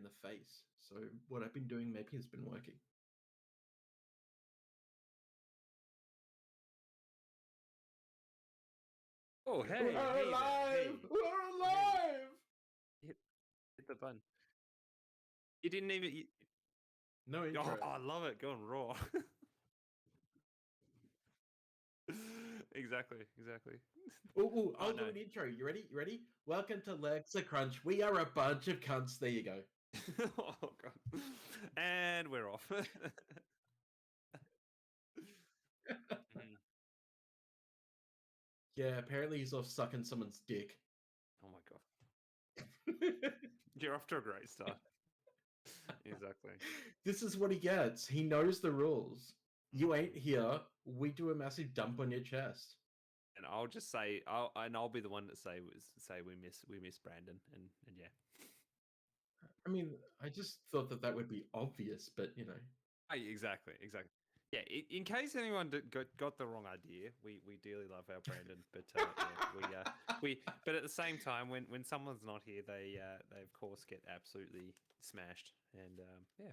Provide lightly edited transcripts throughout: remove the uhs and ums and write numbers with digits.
the face. So what I've been doing maybe has been working. Oh, hey, We're alive! Hey. We're alive! Hit the button. You didn't even. No intro. Oh, I love it. Going raw. Exactly. I'll do an intro. You ready? Welcome to LexaCrunch. We are a bunch of cunts. There you go. Oh, God. And we're off. Yeah, apparently he's off sucking someone's dick. Oh, my God. You're off to a great start. Exactly. This is what he gets. He knows the rules. You ain't here. We do a massive dump on your chest. And I'll just say, I'll be the one to say we miss Brandon, and yeah. I mean, I just thought that would be obvious, but you know. Exactly. Yeah, in case anyone got the wrong idea, we dearly love our Brandon, but yeah, but at the same time, when someone's not here, they of course get absolutely smashed, and yeah.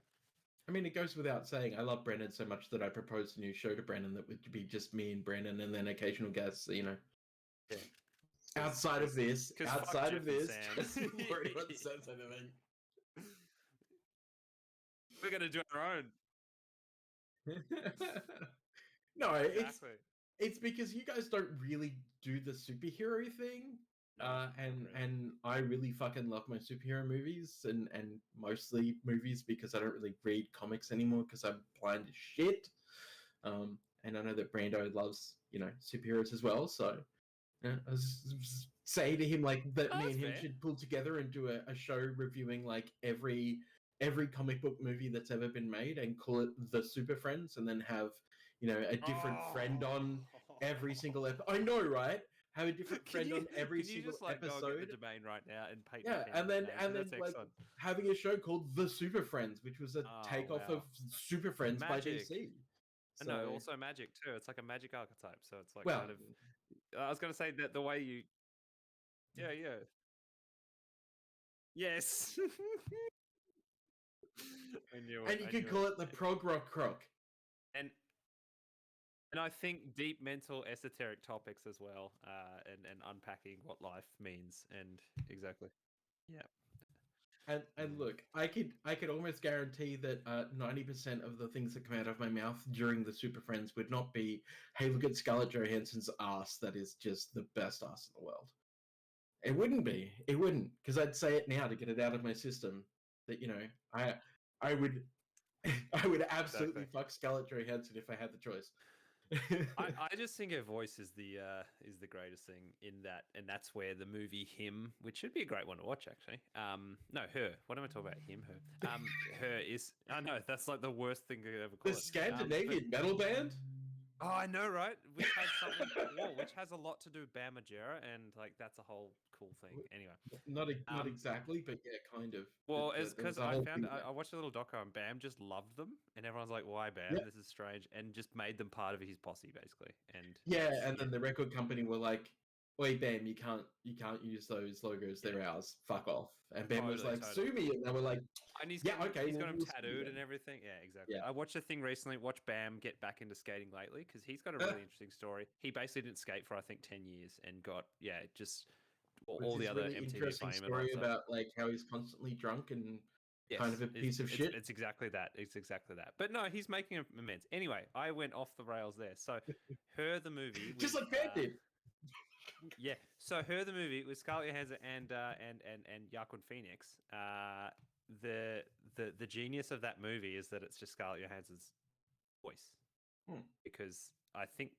I mean, it goes without saying, I love Brandon so much that I proposed a new show to Brandon that would be just me and Brandon, and then occasional guests. You know. Yeah. Outside of this, just worry what says anything. We're gonna do our own. No, exactly. it's because you guys don't really do the superhero thing. No, and I really fucking love my superhero movies and mostly movies because I don't really read comics anymore because I'm blind as shit. And I know that Brando loves, superheroes as well. So I was saying to him like that me and him should pull together and do a show reviewing like every comic book movie that's ever been made and call it the Super Friends, and then have a different friend on every single episode. I know, right? Have a different friend on every single episode. Go get the domain right now and paint. Yeah, and then like having a show called The Super Friends, which was a takeoff of Super Friends by DC. So, no, also magic too. It's like a magic archetype, so it's like kind of. I was going to say that the way you. Yeah. Yes. And you could call it the prog rock croc. And I think deep mental esoteric topics as well, and unpacking what life means, and exactly. Yeah. And look, I could almost guarantee that 90% of the things that come out of my mouth during the Super Friends would not be, hey, look at Scarlett Johansson's ass. That is just the best ass in the world. It wouldn't be. It wouldn't, because I'd say it now to get it out of my system. That I would absolutely fuck Scarlett Johansson if I had the choice. I just think her voice is the greatest thing in that, and that's where the movie Him, which should be a great one to watch actually. No, Her. What am I talking about? Him, her. Her is. I know that's like the worst thing to ever call the Scandinavian metal band. Oh, I know, right? Which has something, which has a lot to do with Bam Margera, and like that's a whole cool thing. Anyway, not exactly, but yeah, kind of. Well, it's because I watched a little doco and Bam just loved them, and everyone's like, "Why Bam? This is strange," and just made them part of his posse basically. And then the record company were like, "Wait, Bam, you can't use those logos. They're ours. Fuck off." And Bam was like, "Sue me," and they were like, and he's got him tattooed and everything. Yeah, exactly. Yeah. I watched a thing recently. Watch Bam get back into skating lately because he's got a really interesting story. He basically didn't skate for I think 10 years and got just all the other really MTV interesting fame story about like how he's constantly drunk and kind of a piece of shit. It's exactly that. It's exactly that. But no, he's making amends. Anyway, I went off the rails there. So, Her the movie, just like Bam did. Yeah. So Her the movie with Scarlett Johansson and Joaquin Phoenix. The genius of that movie is that it's just Scarlett Johansson's voice, because I think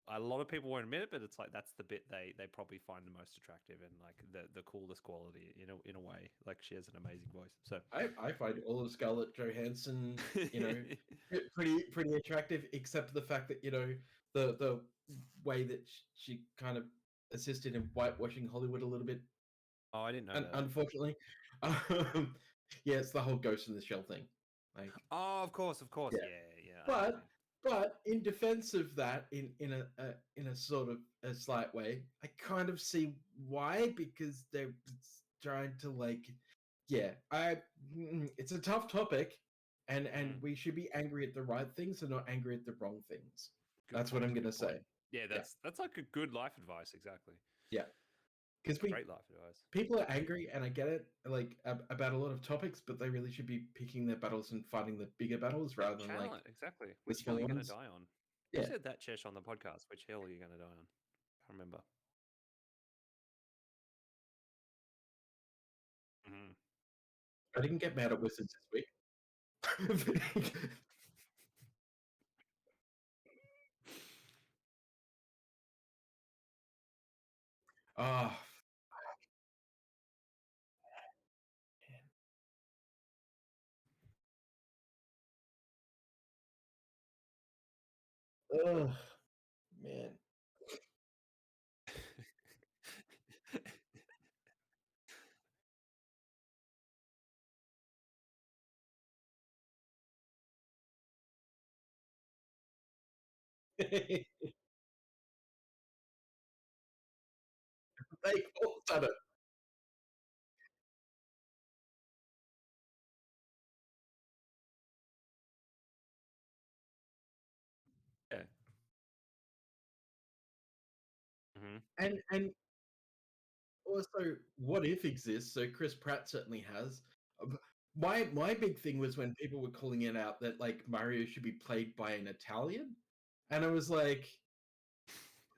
a lot of people won't admit it, but it's like that's the bit they probably find the most attractive and like the coolest quality in a way. Like she has an amazing voice. So I find all of Scarlett Johansson, pretty attractive, except the fact that the way that she kind of assisted in whitewashing Hollywood a little bit. Oh, I didn't know that. Unfortunately, yeah, it's the whole Ghost in the Shell thing. Like, oh, of course, yeah. But in defense of that, in a sort of a slight way, I kind of see why, because they're trying to like it's a tough topic, and we should be angry at the right things and not angry at the wrong things. That's what I'm gonna say. Yeah, that's like a good life advice, exactly. Yeah, because great life advice. People are angry, and I get it, like about a lot of topics, but they really should be picking their battles and fighting the bigger battles rather than like exactly. Which hill are you gonna die on? Yeah. You said that, Chesh, on the podcast. Which hill are you gonna die on? I remember. I didn't get mad at Wizards this week. Oh, ugh, man. They all done it. Yeah. And also, what if exists? So Chris Pratt certainly has. My big thing was when people were calling it out that like Mario should be played by an Italian, and I was like,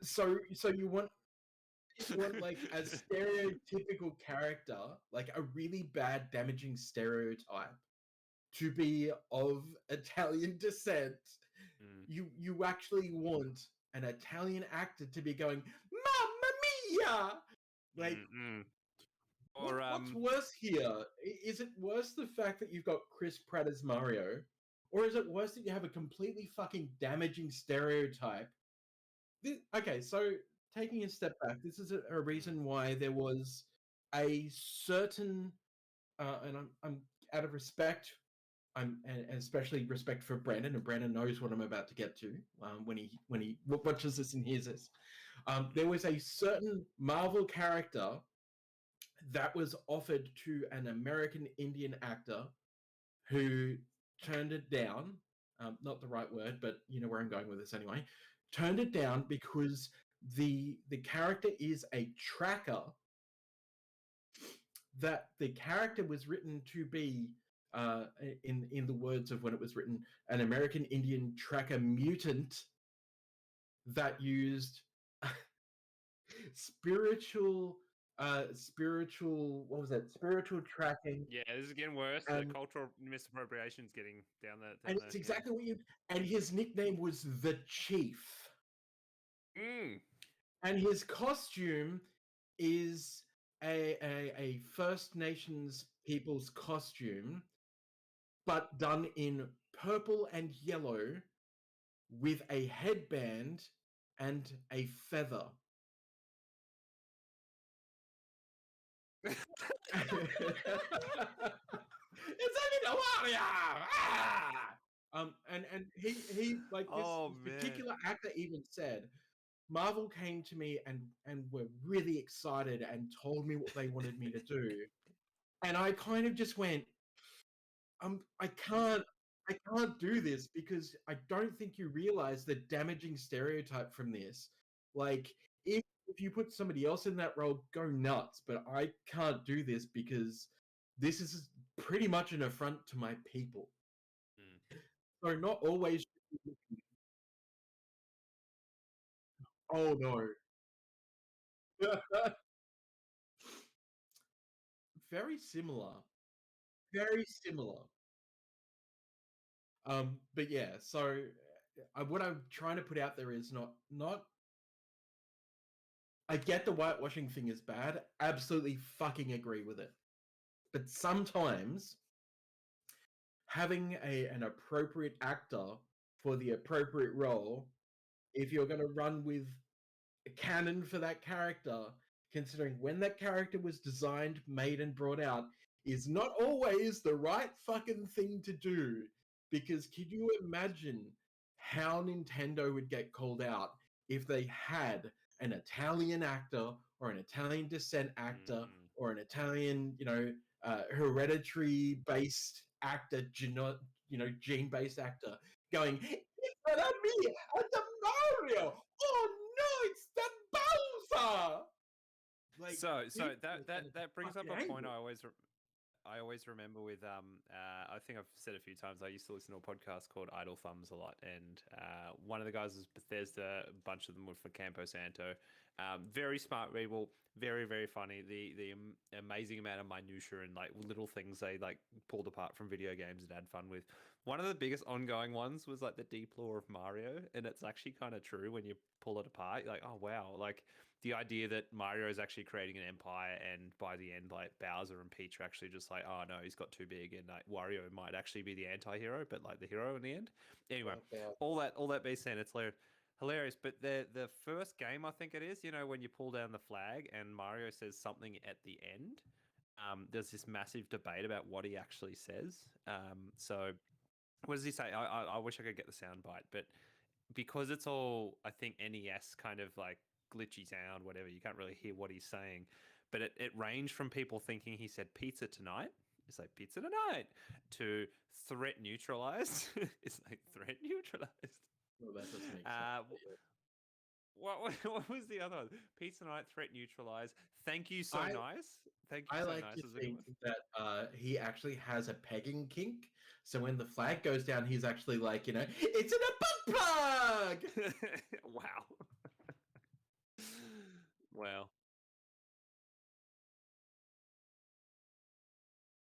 so you want like a stereotypical character, like a really bad, damaging stereotype, to be of Italian descent. You actually want an Italian actor to be going, Mamma Mia! Like, what's worse here? Is it worse the fact that you've got Chris Pratt as Mario, or is it worse that you have a completely fucking damaging stereotype? Okay, so taking a step back, this is a reason why there was a certain, and I'm out of respect, and especially respect for Brandon, and Brandon knows what I'm about to get to when he watches this and hears this. There was a certain Marvel character that was offered to an American Indian actor who turned it down. Not the right word, but you know where I'm going with this anyway. Turned it down because the character is a tracker. That the character was written to be, in the words of when it was written, an American Indian tracker mutant that used spiritual what was that? Spiritual tracking. Yeah, this is getting worse. The cultural misappropriation is getting down there. And it's exactly what you. And his nickname was the Chief. And his costume is a First Nations people's costume, but done in purple and yellow with a headband and a feather. It's a warrior! And he like this particular actor even said, Marvel came to me and were really excited and told me what they wanted me to do. And I kind of just went, I can't do this because I don't think you realize the damaging stereotype from this. Like, if you put somebody else in that role, go nuts. But I can't do this because this is pretty much an affront to my people. So not always. Oh no. Very similar. Very similar. But yeah, so what I'm trying to put out there is not. I get the whitewashing thing is bad. Absolutely fucking agree with it. But sometimes having an appropriate actor for the appropriate role, if you're going to run with a canon for that character, considering when that character was designed, made, and brought out, is not always the right fucking thing to do. Because could you imagine how Nintendo would get called out if they had an Italian actor or an Italian descent actor or an Italian, hereditary-based actor, gene-based actor, going, "It's not me, it's Mario! Oh no, it's the Bowser!" Like, so people that brings up fucking a hate point it. I always remember with I think I've said a few times, I used to listen to a podcast called Idle Thumbs a lot, and one of the guys was Bethesda, a bunch of them were for Campo Santo. Very smart people, very, very funny. The amazing amount of minutia and like little things they like pulled apart from video games and had fun with. One of the biggest ongoing ones was like the deep lore of Mario, and it's actually kind of true when you pull it apart. You're like, oh wow, like the idea that Mario is actually creating an empire, and by the end, like Bowser and Peach are actually just like, oh no, he's got too big, and like Wario might actually be the anti-hero, but like the hero in the end. Anyway, all that being said, it's hilarious. But the first game, I think it is, when you pull down the flag and Mario says something at the end, there's this massive debate about what he actually says. So what does he say? I wish I could get the sound bite, but because it's all, I think, NES kind of like glitchy sound, whatever, you can't really hear what he's saying. But it ranged from people thinking he said pizza tonight, it's like pizza tonight, to threat neutralized. It's like threat neutralized. Well, that doesn't make sense. What was the other one? Pizza night, threat neutralized. Thank you so nice. Thank you I so like nice. to Is a good think one. that he actually has a pegging kink. So when the flag goes down, he's actually like, it's in a butt plug! Wow. Wow.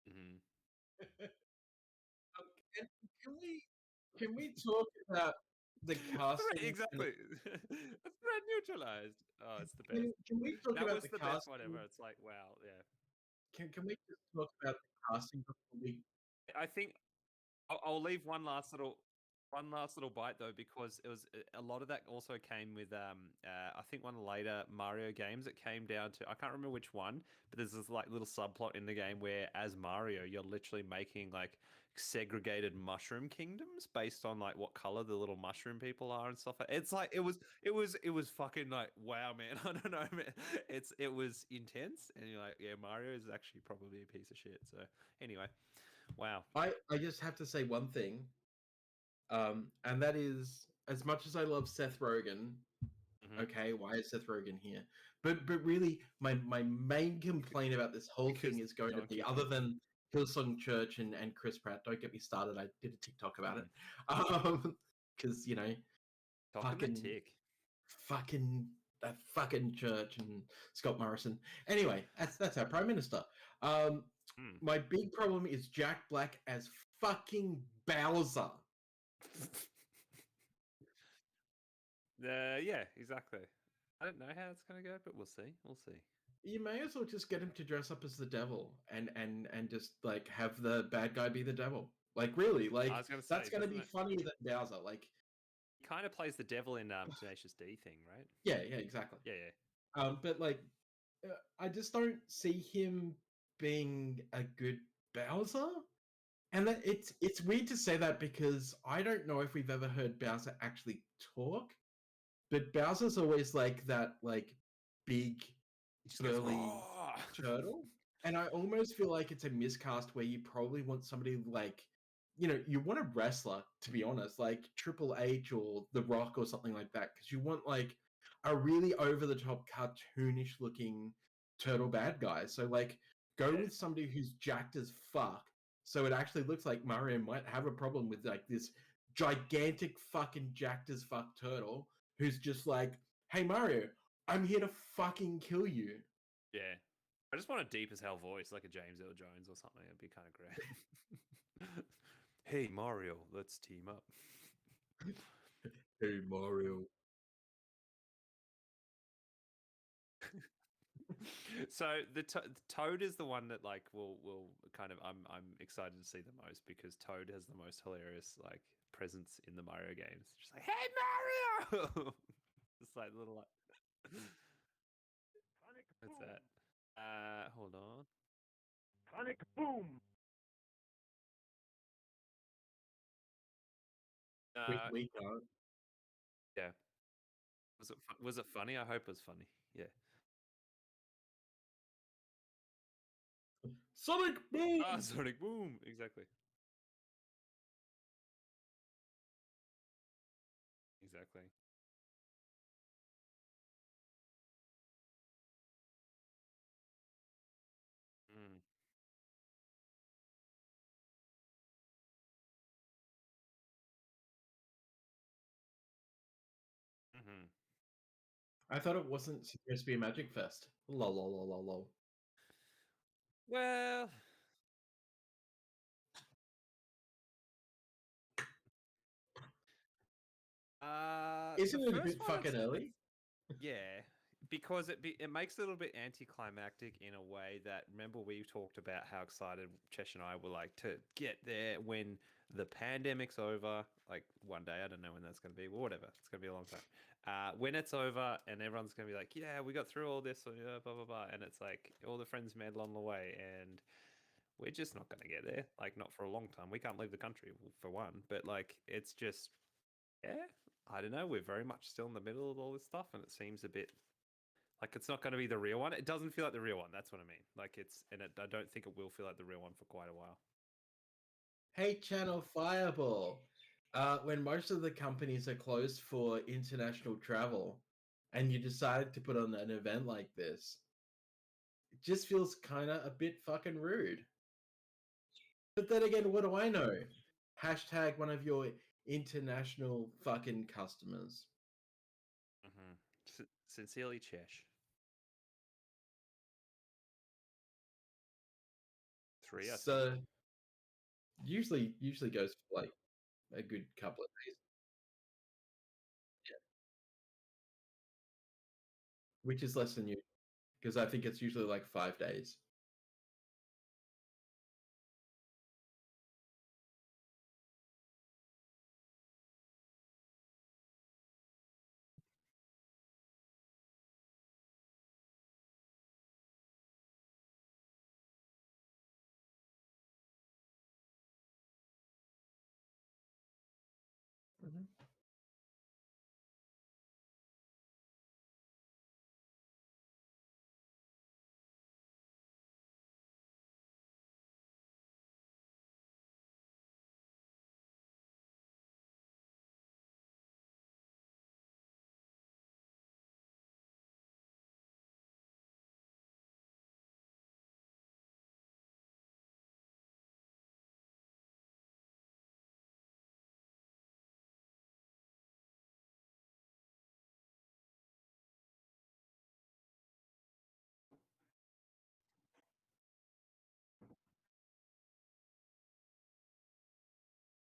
Mhm. And can we talk about the casting? Exactly. Threat neutralized. Oh, it's the best. Can we talk That about was the the best one casting? ever. It's like, wow, yeah. Can we just talk about the casting before we? I think I'll leave one last little bite though, because it was a lot of that also came with I think one of the later Mario games. It came down to, I can't remember which one, but there's this like little subplot in the game where as Mario you're literally making like segregated mushroom kingdoms based on like what color the little mushroom people are and stuff. It's like it was fucking like, wow, man. I don't know, man. It was intense, and you're like, yeah, Mario is actually probably a piece of shit. So anyway, wow. I just have to say one thing, and that is, as much as I love Seth Rogen, Mm-hmm. okay, why is Seth Rogen here? But really, my main complaint about this whole Because thing is going to Donkey be, Kong. other than Hillsong Church and Chris Pratt. Don't get me started. I did a TikTok about it. Because Talking the fucking tick. fucking that fucking church and Scott Morrison. Anyway, that's our prime minister. Mm. My big problem is Jack Black as fucking Bowser. Yeah, exactly. I don't know how it's gonna go, but we'll see. We'll see. You may as well just get him to dress up as the devil and just like have the bad guy be the devil. Like really, I like was gonna that's say, gonna doesn't be it? funnier than Bowser. Like, He kind of plays the devil in Tenacious D thing, right? yeah, exactly. Yeah, yeah. But like, I just don't see him being a good Bowser. And that it's weird to say that because I don't know if we've ever heard Bowser actually talk, but Bowser's always like that, like big, He just goes, burly oh. turtle. And I almost feel like it's a miscast where you probably want somebody like, you want a wrestler, to be honest, like Triple H or The Rock or something like that, because you want like a really over the top cartoonish looking turtle bad guy. So like go Yeah. with somebody who's jacked as fuck. So it actually looks like Mario might have a problem with like this gigantic fucking jacked as fuck turtle who's just like, hey Mario, I'm here to fucking kill you. Yeah. I just want a deep as hell voice, like a James Earl Jones or something. It'd be kind of great. Hey Mario, let's team up. Hey Mario. So the Toad is the one that like will kind of, I'm excited to see the most, because Toad has the most hilarious like presence in the Mario games. Just like, hey Mario, just like little like. What's that? Hold on. Sonic boom. We can't. Yeah. Was it funny? I hope it was funny. Yeah. Sonic Boom! Sonic Boom! Exactly. Exactly. Mm. Mm-hmm. I thought it wasn't supposed to be a Magic Fest. Lol, lol, lol, lol, lol. Well, Isn't the it a first bit one, fucking early? yeah, because it makes it a little bit anticlimactic in a way that, remember, we talked about how excited Chesh and I were like to get there when the pandemic's over. Like one day, I don't know when that's going to be, but whatever, it's going to be a long time. When it's over and everyone's going to be like, yeah, we got through all this, or yeah, blah blah blah, and it's like all the friends met along the way, and we're just not going to get there. Like not for a long time. We can't leave the country for one, but like it's just, yeah, I don't know. We're very much still in the middle of all this stuff, and it seems a bit like it's not going to be the real one. It doesn't feel like the real one. That's what I mean. Like I don't think it will feel like the real one for quite a while. Hey, Channel Fireball. When most of the companies are closed for international travel, and you decided to put on an event like this, it just feels kind of a bit fucking rude. But then again, what do I know? Hashtag one of your international fucking customers. Mm-hmm. Sincerely, Chesh. 3, I think. So usually goes for like a good couple of days. Yeah. Which is less than you, because I think it's usually like 5 days. Mhm.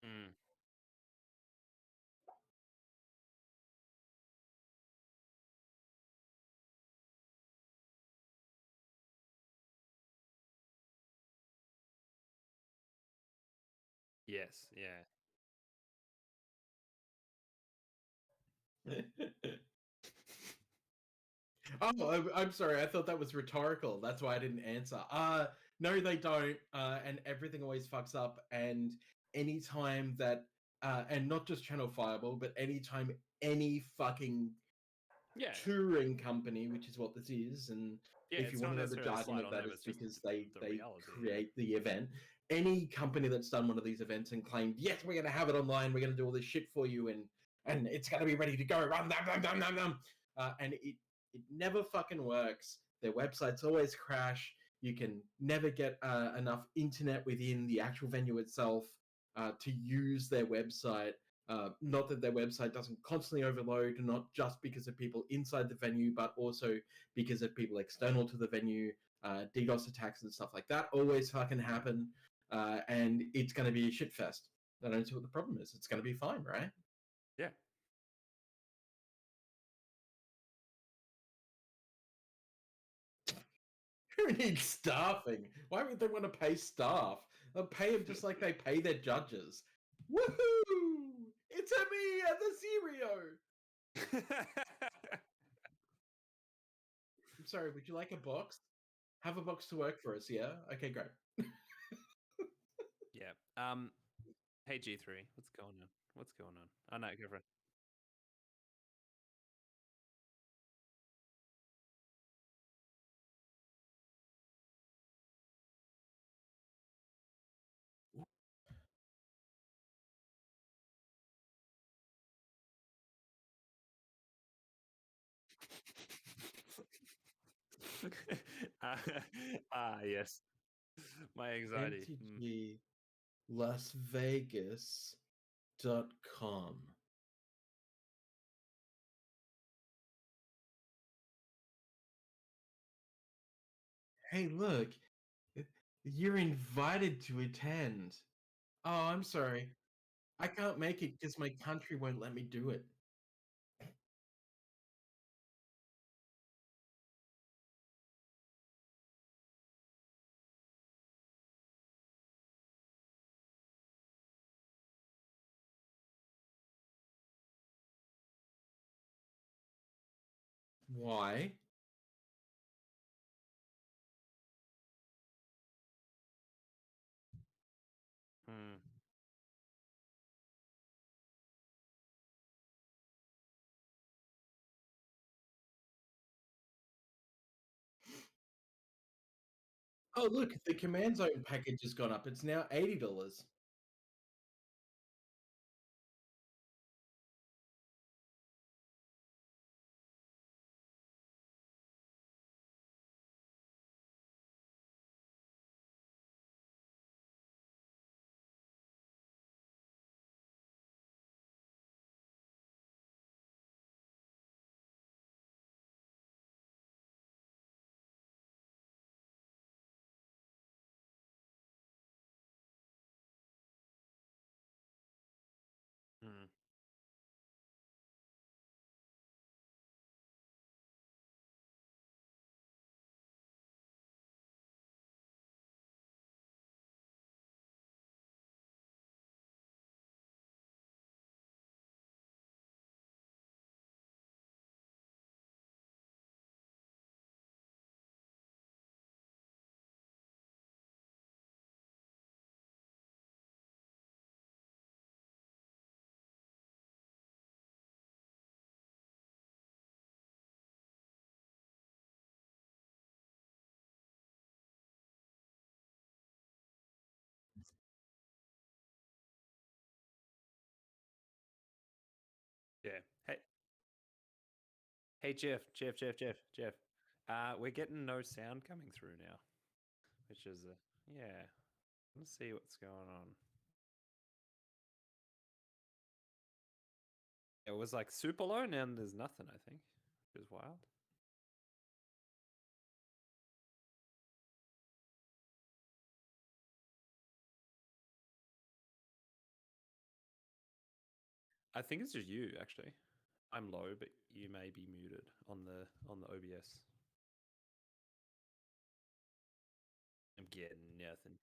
Mm. Yes. Yeah. Oh, I'm sorry. I thought that was rhetorical. That's why I didn't answer. No, they don't. And everything always fucks up. And anytime that, and not just Channel Fireball, but anytime any fucking Yeah. touring company, which is what this is, and Yeah. if you It's want not to know the necessarily a jargon slide of on that, them. it's It's just because the they reality. create the event. Any company that's done one of these events and claimed, yes, we're going to have it online, we're going to do all this shit for you, and it's going to be ready to go, and it never fucking works. Their websites always crash. You can never get enough internet within the actual venue itself to use their website. Not that their website doesn't constantly overload, not just because of people inside the venue, but also because of people external to the venue. DDoS attacks and stuff like that always fucking happen, and it's going to be a shit fest. I don't see what the problem is. It's going to be fine, right? Yeah. Who needs staffing? Why would they want to pay staff? They'll pay them just like they pay their judges. Woohoo! It's a me at the Serio. I'm sorry, would you like a box? Have a box to work for us, yeah? Okay, great. Yeah. Hey G3, what's going on? What's going on? Oh no, go for it. Yes. My anxiety. MTGLasvegas.com. Hey, look. You're invited to attend. Oh, I'm sorry. I can't make it because my country won't let me do it. Why? Hmm. Oh, look, the Command Zone package has gone up. It's now $80. Hmm. Yeah. Hey, Jeff. We're getting no sound coming through now, which is yeah. Let's see what's going on. It was like super low, now there's nothing. I think, which is wild. I think it's just you actually. I'm low, but you may be muted on the OBS. I'm getting nothing.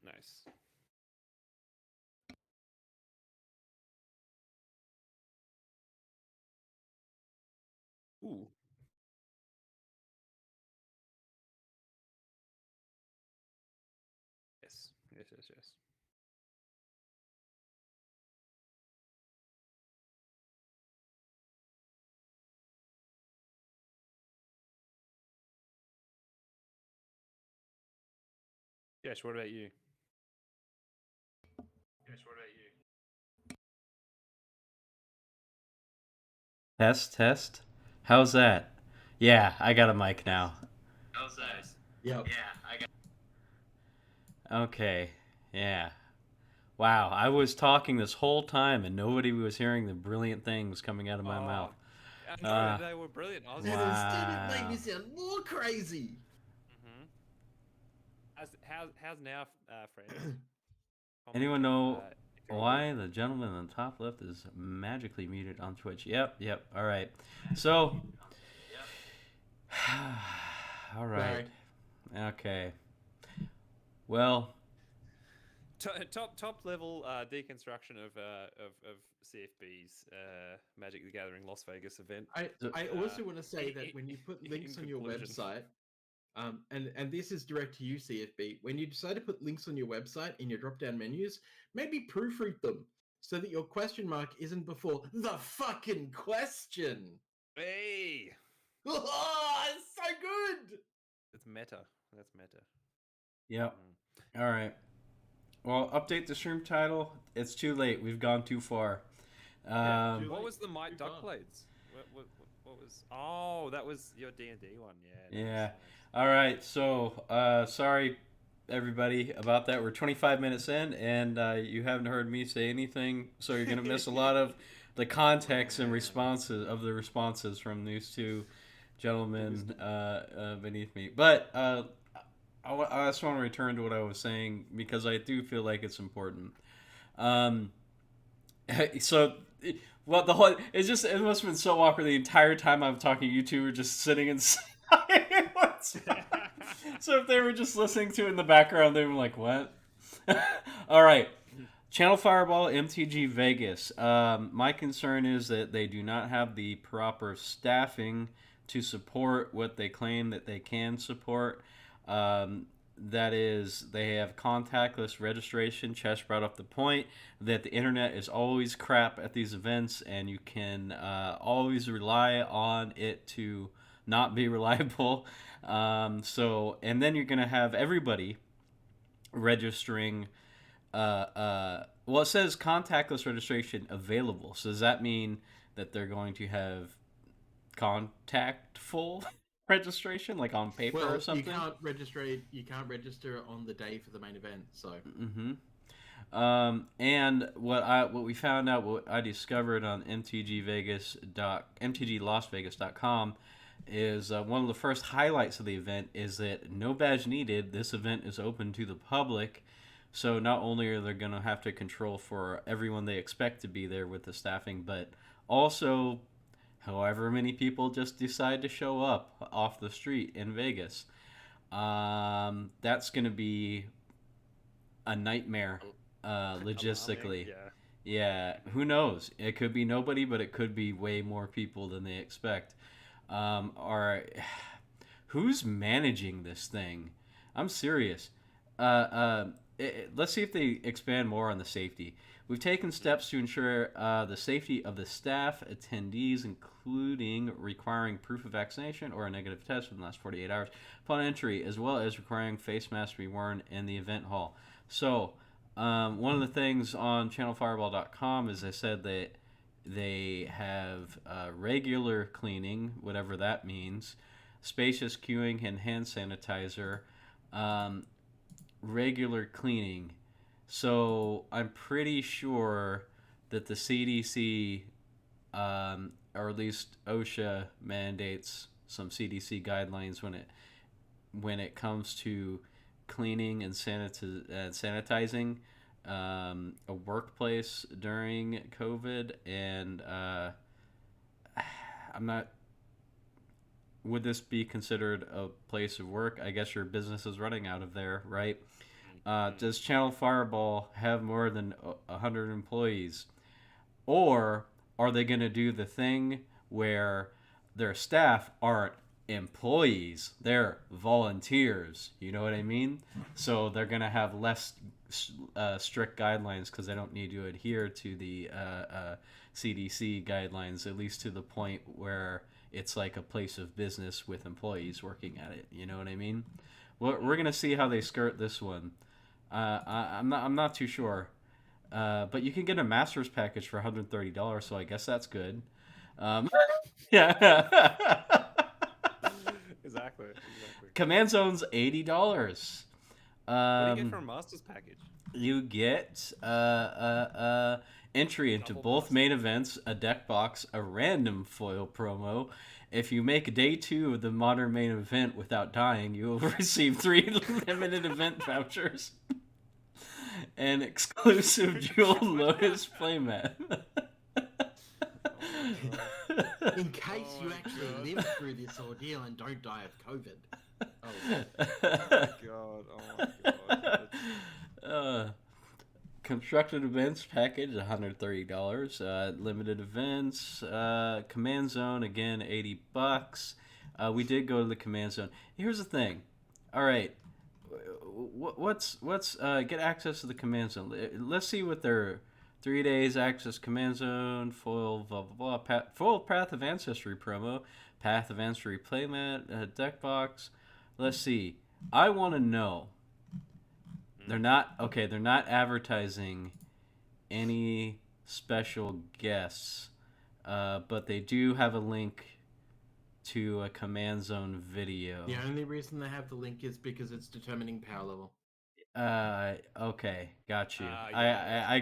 Nice. Ooh. Yes. Yes. Yes. What about you? Test. How's that? Yeah, I got a mic now. How's that? Nice. Yep. Okay. Yeah. Wow, I was talking this whole time and nobody was hearing the brilliant things coming out of my mouth. No, they were brilliant. I was Instead, it made me sound more crazy. Mm-hmm. How's now, friends? Anyone know why the gentleman on the top left is magically muted on Twitch? Yep. All right. So, all right. Sorry. Okay. Well, top level deconstruction of CFB's Magic the Gathering Las Vegas event. I also want to say that when you put links on your website, and this is direct to you, CFB, when you decide to put links on your website in your drop-down menus, maybe proofread them so that your question mark isn't before the fucking question. Hey! Oh, it's so good! It's meta. That's meta. Yep. All right. Well, update the stream title. It's too late. We've gone too far. What was the Might Duckblades? What was? Oh, that was your D&D one. Yeah. Yeah. Nice. All right. So, sorry, everybody, about that. We're 25 minutes in, and you haven't heard me say anything, so you're gonna miss a lot of the context and responses from these two gentlemen beneath me. But I just want to return to what I was saying because I do feel like it's important. So. Well, it must have been so awkward the entire time I'm talking. You two were just sitting in silence. So if they were just listening to it in the background, they were like, "What?" All right, Channel Fireball, MTG Vegas. My concern is that they do not have the proper staffing to support what they claim that they can support. That is, they have contactless registration. Chesh brought up the point that the internet is always crap at these events, and you can always rely on it to not be reliable. And then you're going to have everybody registering. Well, it says contactless registration available. So does that mean that they're going to have contactful registration, like on paper or something? You can't register on the day for the main event. So. And what we found out, what I discovered on MTGLasVegas.com is one of the first highlights of the event is that no badge needed. This event is open to the public, so not only are they going to have to control for everyone they expect to be there with the staffing, but also however many people just decide to show up off the street in Vegas. That's going to be a nightmare logistically. Yeah, who knows? It could be nobody, but it could be way more people than they expect. Who's managing this thing? I'm serious. Let's see if they expand more on the safety. We've taken steps to ensure the safety of the staff, attendees, including requiring proof of vaccination or a negative test within the last 48 hours upon entry, as well as requiring face masks to be worn in the event hall. So, one of the things on channelfireball.com is they said that they have regular cleaning, whatever that means, spacious queuing and hand sanitizer, regular cleaning. So I'm pretty sure that the CDC, or at least OSHA, mandates some CDC guidelines when it comes to cleaning and sanitizing a workplace during COVID. And I'm not. Would this be considered a place of work? I guess your business is running out of there, right? Does Channel Fireball have more than 100 employees? Or are they going to do the thing where their staff aren't employees, they're volunteers? You know what I mean? So they're going to have less strict guidelines because they don't need to adhere to the CDC guidelines, at least to the point where it's like a place of business with employees working at it. You know what I mean? Well, we're going to see how they skirt this one. I'm not too sure, but you can get a master's package for $130, so I guess that's good. Yeah. Exactly. Command Zone's $80. What do you get from a master's package? You get entry into both main events, a deck box, a random foil promo. If you make day 2 of the modern main event without dying, you will receive 3 limited event vouchers. An exclusive Jewel Lotus playmat. In case you actually live through this ordeal and don't die of COVID. Oh my god. Constructed events package, $130. Limited events, Command Zone, again, $80. We did go to the Command Zone. Here's the thing. All right, what's get access to the Command Zone. Let's see what their 3 days access Command Zone, foil, blah blah blah, full Path of Ancestry promo, Path of Ancestry playmat, deck box. Let's see. I want to know. They're not advertising any special guests, but they do have a link to a Command Zone video. The only reason they have the link is because it's determining power level. Okay, got you. Yeah. I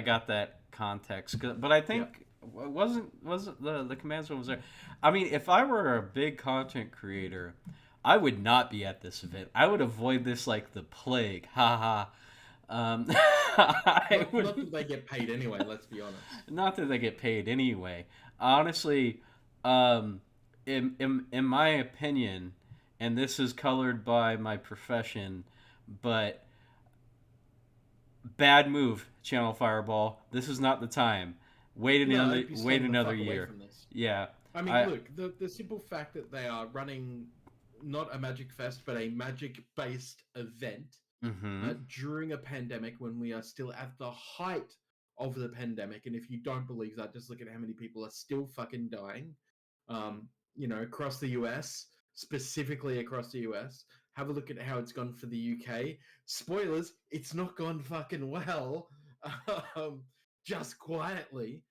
got that context, but I think wasn't the Command Zone was there. I mean, if I were a big content creator, I would not be at this event. I would avoid this like the plague. Ha ha. Not that they get paid anyway. Let's be honest. Not that they get paid anyway. Honestly, in my opinion, and this is colored by my profession, but bad move, Channel Fireball. This is not the time. Wait another year. Yeah. I mean, look, the simple fact that they are running not a Magic Fest, but a Magic-based event during a pandemic when we are still at the height of the pandemic. And if you don't believe that, just look at how many people are still fucking dying, across the US, specifically across the US. Have a look at how it's gone for the UK. Spoilers, it's not gone fucking well. Just quietly.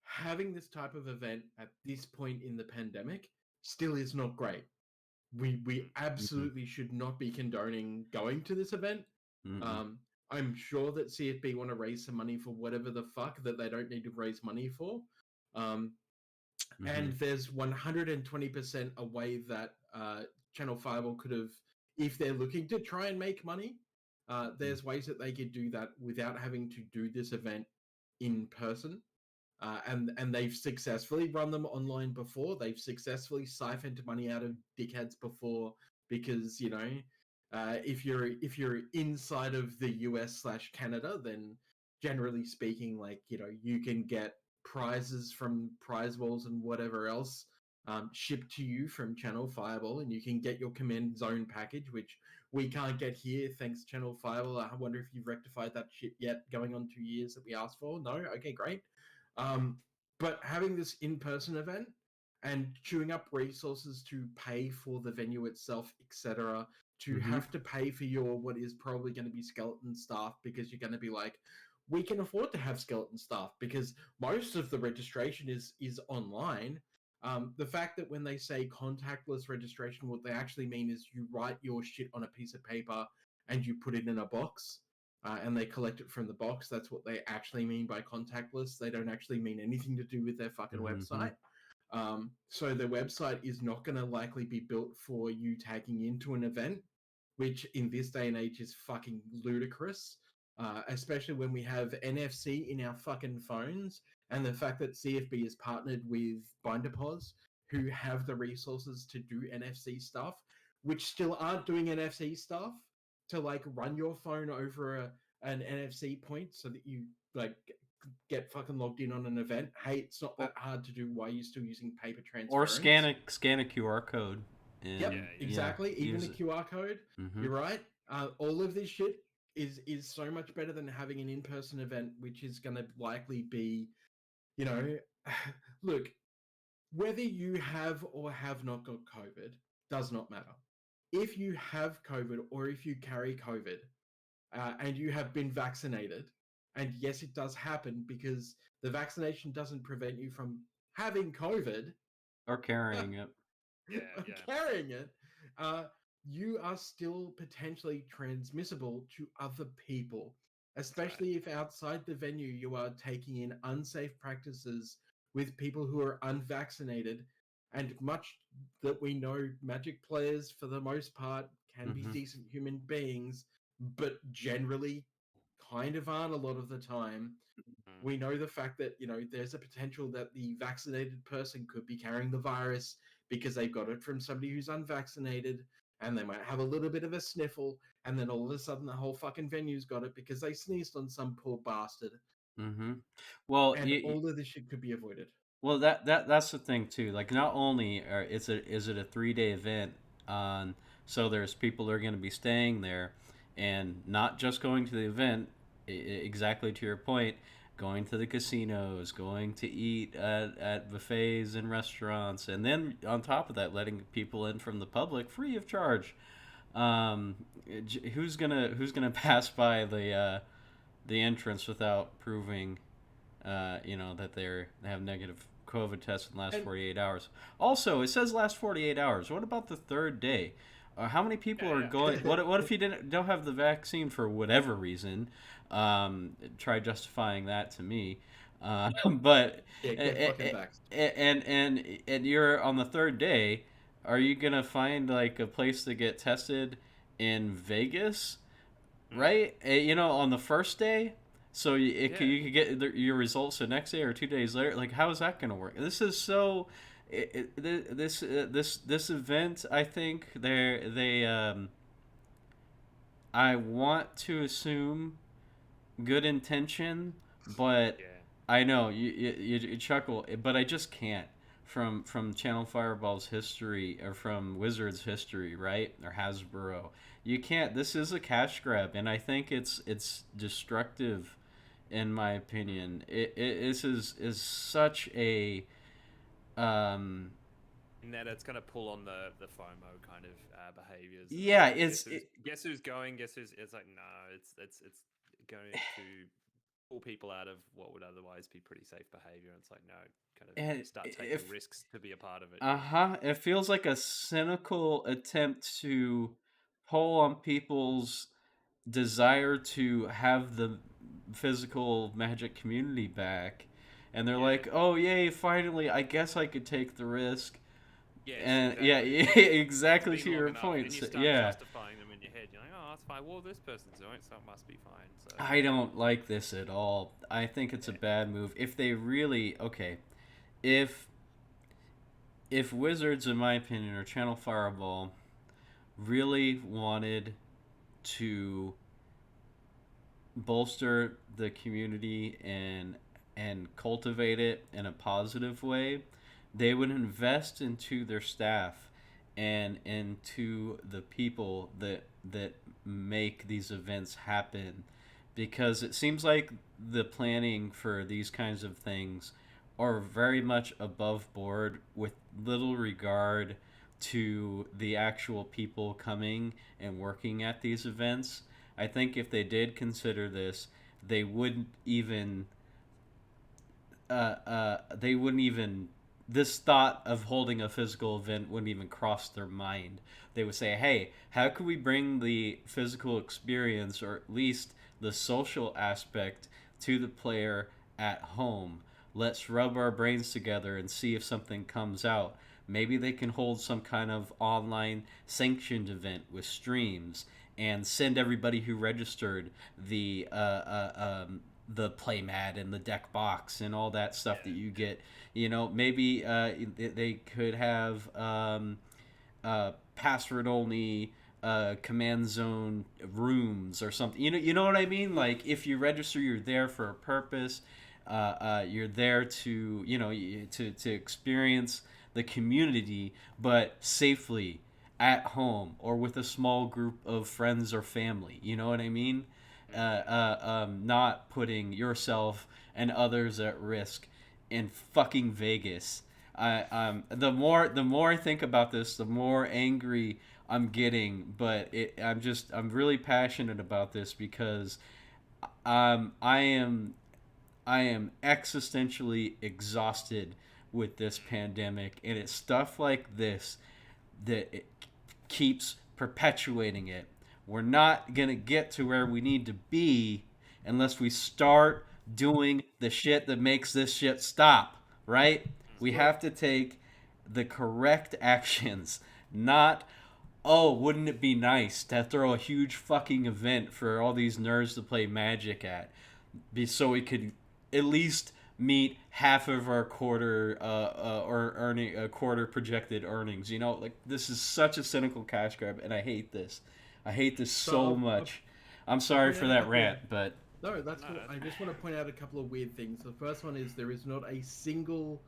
Having this type of event at this point in the pandemic still is not great. We absolutely should not be condoning going to this event. I'm sure that CFB want to raise some money for whatever the fuck that they don't need to raise money for. And there's 120% a way that Channel Fireball could have, if they're looking to try and make money, there's ways that they could do that without having to do this event in person. And they've successfully run them online before. They've successfully siphoned money out of dickheads before because, if you're inside of the US/Canada, then generally speaking, you can get prizes from prize walls and whatever else shipped to you from Channel Fireball, and you can get your Command Zone package, which we can't get here thanks Channel Fireball. I wonder if you've rectified that shit yet, going on 2 years that we asked for. No? Okay, great. But having this in-person event and queuing up resources to pay for the venue itself, etc., to have to pay for your what is probably going to be skeleton staff, because you're going to be like, we can afford to have skeleton staff because most of the registration is online. The fact that when they say contactless registration, what they actually mean is you write your shit on a piece of paper and you put it in a box. And they collect it from the box. That's what they actually mean by contactless. They don't actually mean anything to do with their fucking website. So their website is not going to likely be built for you tagging into an event, which in this day and age is fucking ludicrous. Especially when we have NFC in our fucking phones, and the fact that CFB is partnered with BinderPos, who have the resources to do NFC stuff, which still aren't doing NFC stuff, to run your phone over an NFC point so that you get fucking logged in on an event. Hey, it's not that hard to do. Why are you still using paper transference? Or scan a QR code. Exactly. Even a QR code. You're right. All of this shit is so much better than having an in-person event, which is going to likely be, look, whether you have or have not got COVID does not matter. If you have COVID or if you carry COVID and you have been vaccinated, and yes, it does happen because the vaccination doesn't prevent you from having COVID or carrying it. Carrying it, you are still potentially transmissible to other people, especially if outside the venue you are taking in unsafe practices with people who are unvaccinated. And much that we know, Magic players, for the most part, can be decent human beings, but generally kind of aren't a lot of the time. We know the fact that, there's a potential that the vaccinated person could be carrying the virus because they got it from somebody who's unvaccinated, and they might have a little bit of a sniffle, and then all of a sudden the whole fucking venue's got it because they sneezed on some poor bastard. Well, and all of this shit could be avoided. Well, that's the thing too. Not only is it a 3-day event, so there's people that are going to be staying there, and not just going to the event. Exactly to your point, going to the casinos, going to eat at buffets and restaurants, and then on top of that, letting people in from the public free of charge. Who's gonna pass by the entrance without proving that they have negative COVID tests in the last 48 hours. Also, it says last 48 hours. What about the third day? How many people are going? What if you don't have the vaccine for whatever reason? Try justifying that to me. But and you're on the third day. Are you gonna find like a place to get tested in Vegas, right? On the first day, so you could get your results the next day or 2 days later. Like, how is that gonna work? This is so. This event, I think I want to assume good intention, but I know you chuckle, but I just can't from Channel Fireball's history or from Wizards history, right? Or Hasbro. You can't. This is a cash grab, and I think it's destructive, in my opinion. This is such a in that it's going to pull on the FOMO kind of behaviors. Yeah, guess who's going? Guess who's? It's like no, it's going to pull people out of what would otherwise be pretty safe behavior. And it's like no, kind of start taking risks to be a part of it. It feels like a cynical attempt to pull on people's desire to have the physical Magic community back. And they're like, oh, yay, finally, I guess I could take the risk. Yes, and exactly. Exactly to your point. And you start justifying them in your head. You're like, oh, that's fine. Well, this person's doing it, so it must be fine. So I don't like this at all. I think it's a bad move. If they really... Okay. If Wizards, in my opinion, or Channel Fireball really wanted to bolster the community and cultivate it in a positive way, they would invest into their staff and into the people that make these events happen, because it seems like the planning for these kinds of things are very much above board with little regard to the actual people coming and working at these events. I think if they did consider this, they wouldn't even this thought of holding a physical event wouldn't even cross their mind. They would say, hey, how could we bring the physical experience, or at least the social aspect, to the player at home? Let's rub our brains together and see if something comes out. Maybe they can hold some kind of online sanctioned event with streams and send everybody who registered the playmat and the deck box and all that stuff that you get. Maybe they could have password only command zone rooms or something. You know what I mean? Like, if you register, you're there for a purpose. You're there to to experience the community, but safely at home or with a small group of friends or family. You know what I mean? Not putting yourself and others at risk in fucking Vegas. The more I think about this, the more angry I'm getting. But I'm really passionate about this because I am existentially exhausted with this pandemic, and it's stuff like this that it keeps perpetuating it. We're not going to get to where we need to be unless we start doing the shit that makes this shit stop, right? We have to take the correct actions, not, oh, wouldn't it be nice to throw a huge fucking event for all these nerds to play Magic at, so we could at least meet half of our quarter quarter projected earnings. Like, this is such a cynical cash grab, and I hate this. I hate this so much. I'm sorry for that rant, but... No, that's cool. I just want to point out a couple of weird things. The first one is there is not a single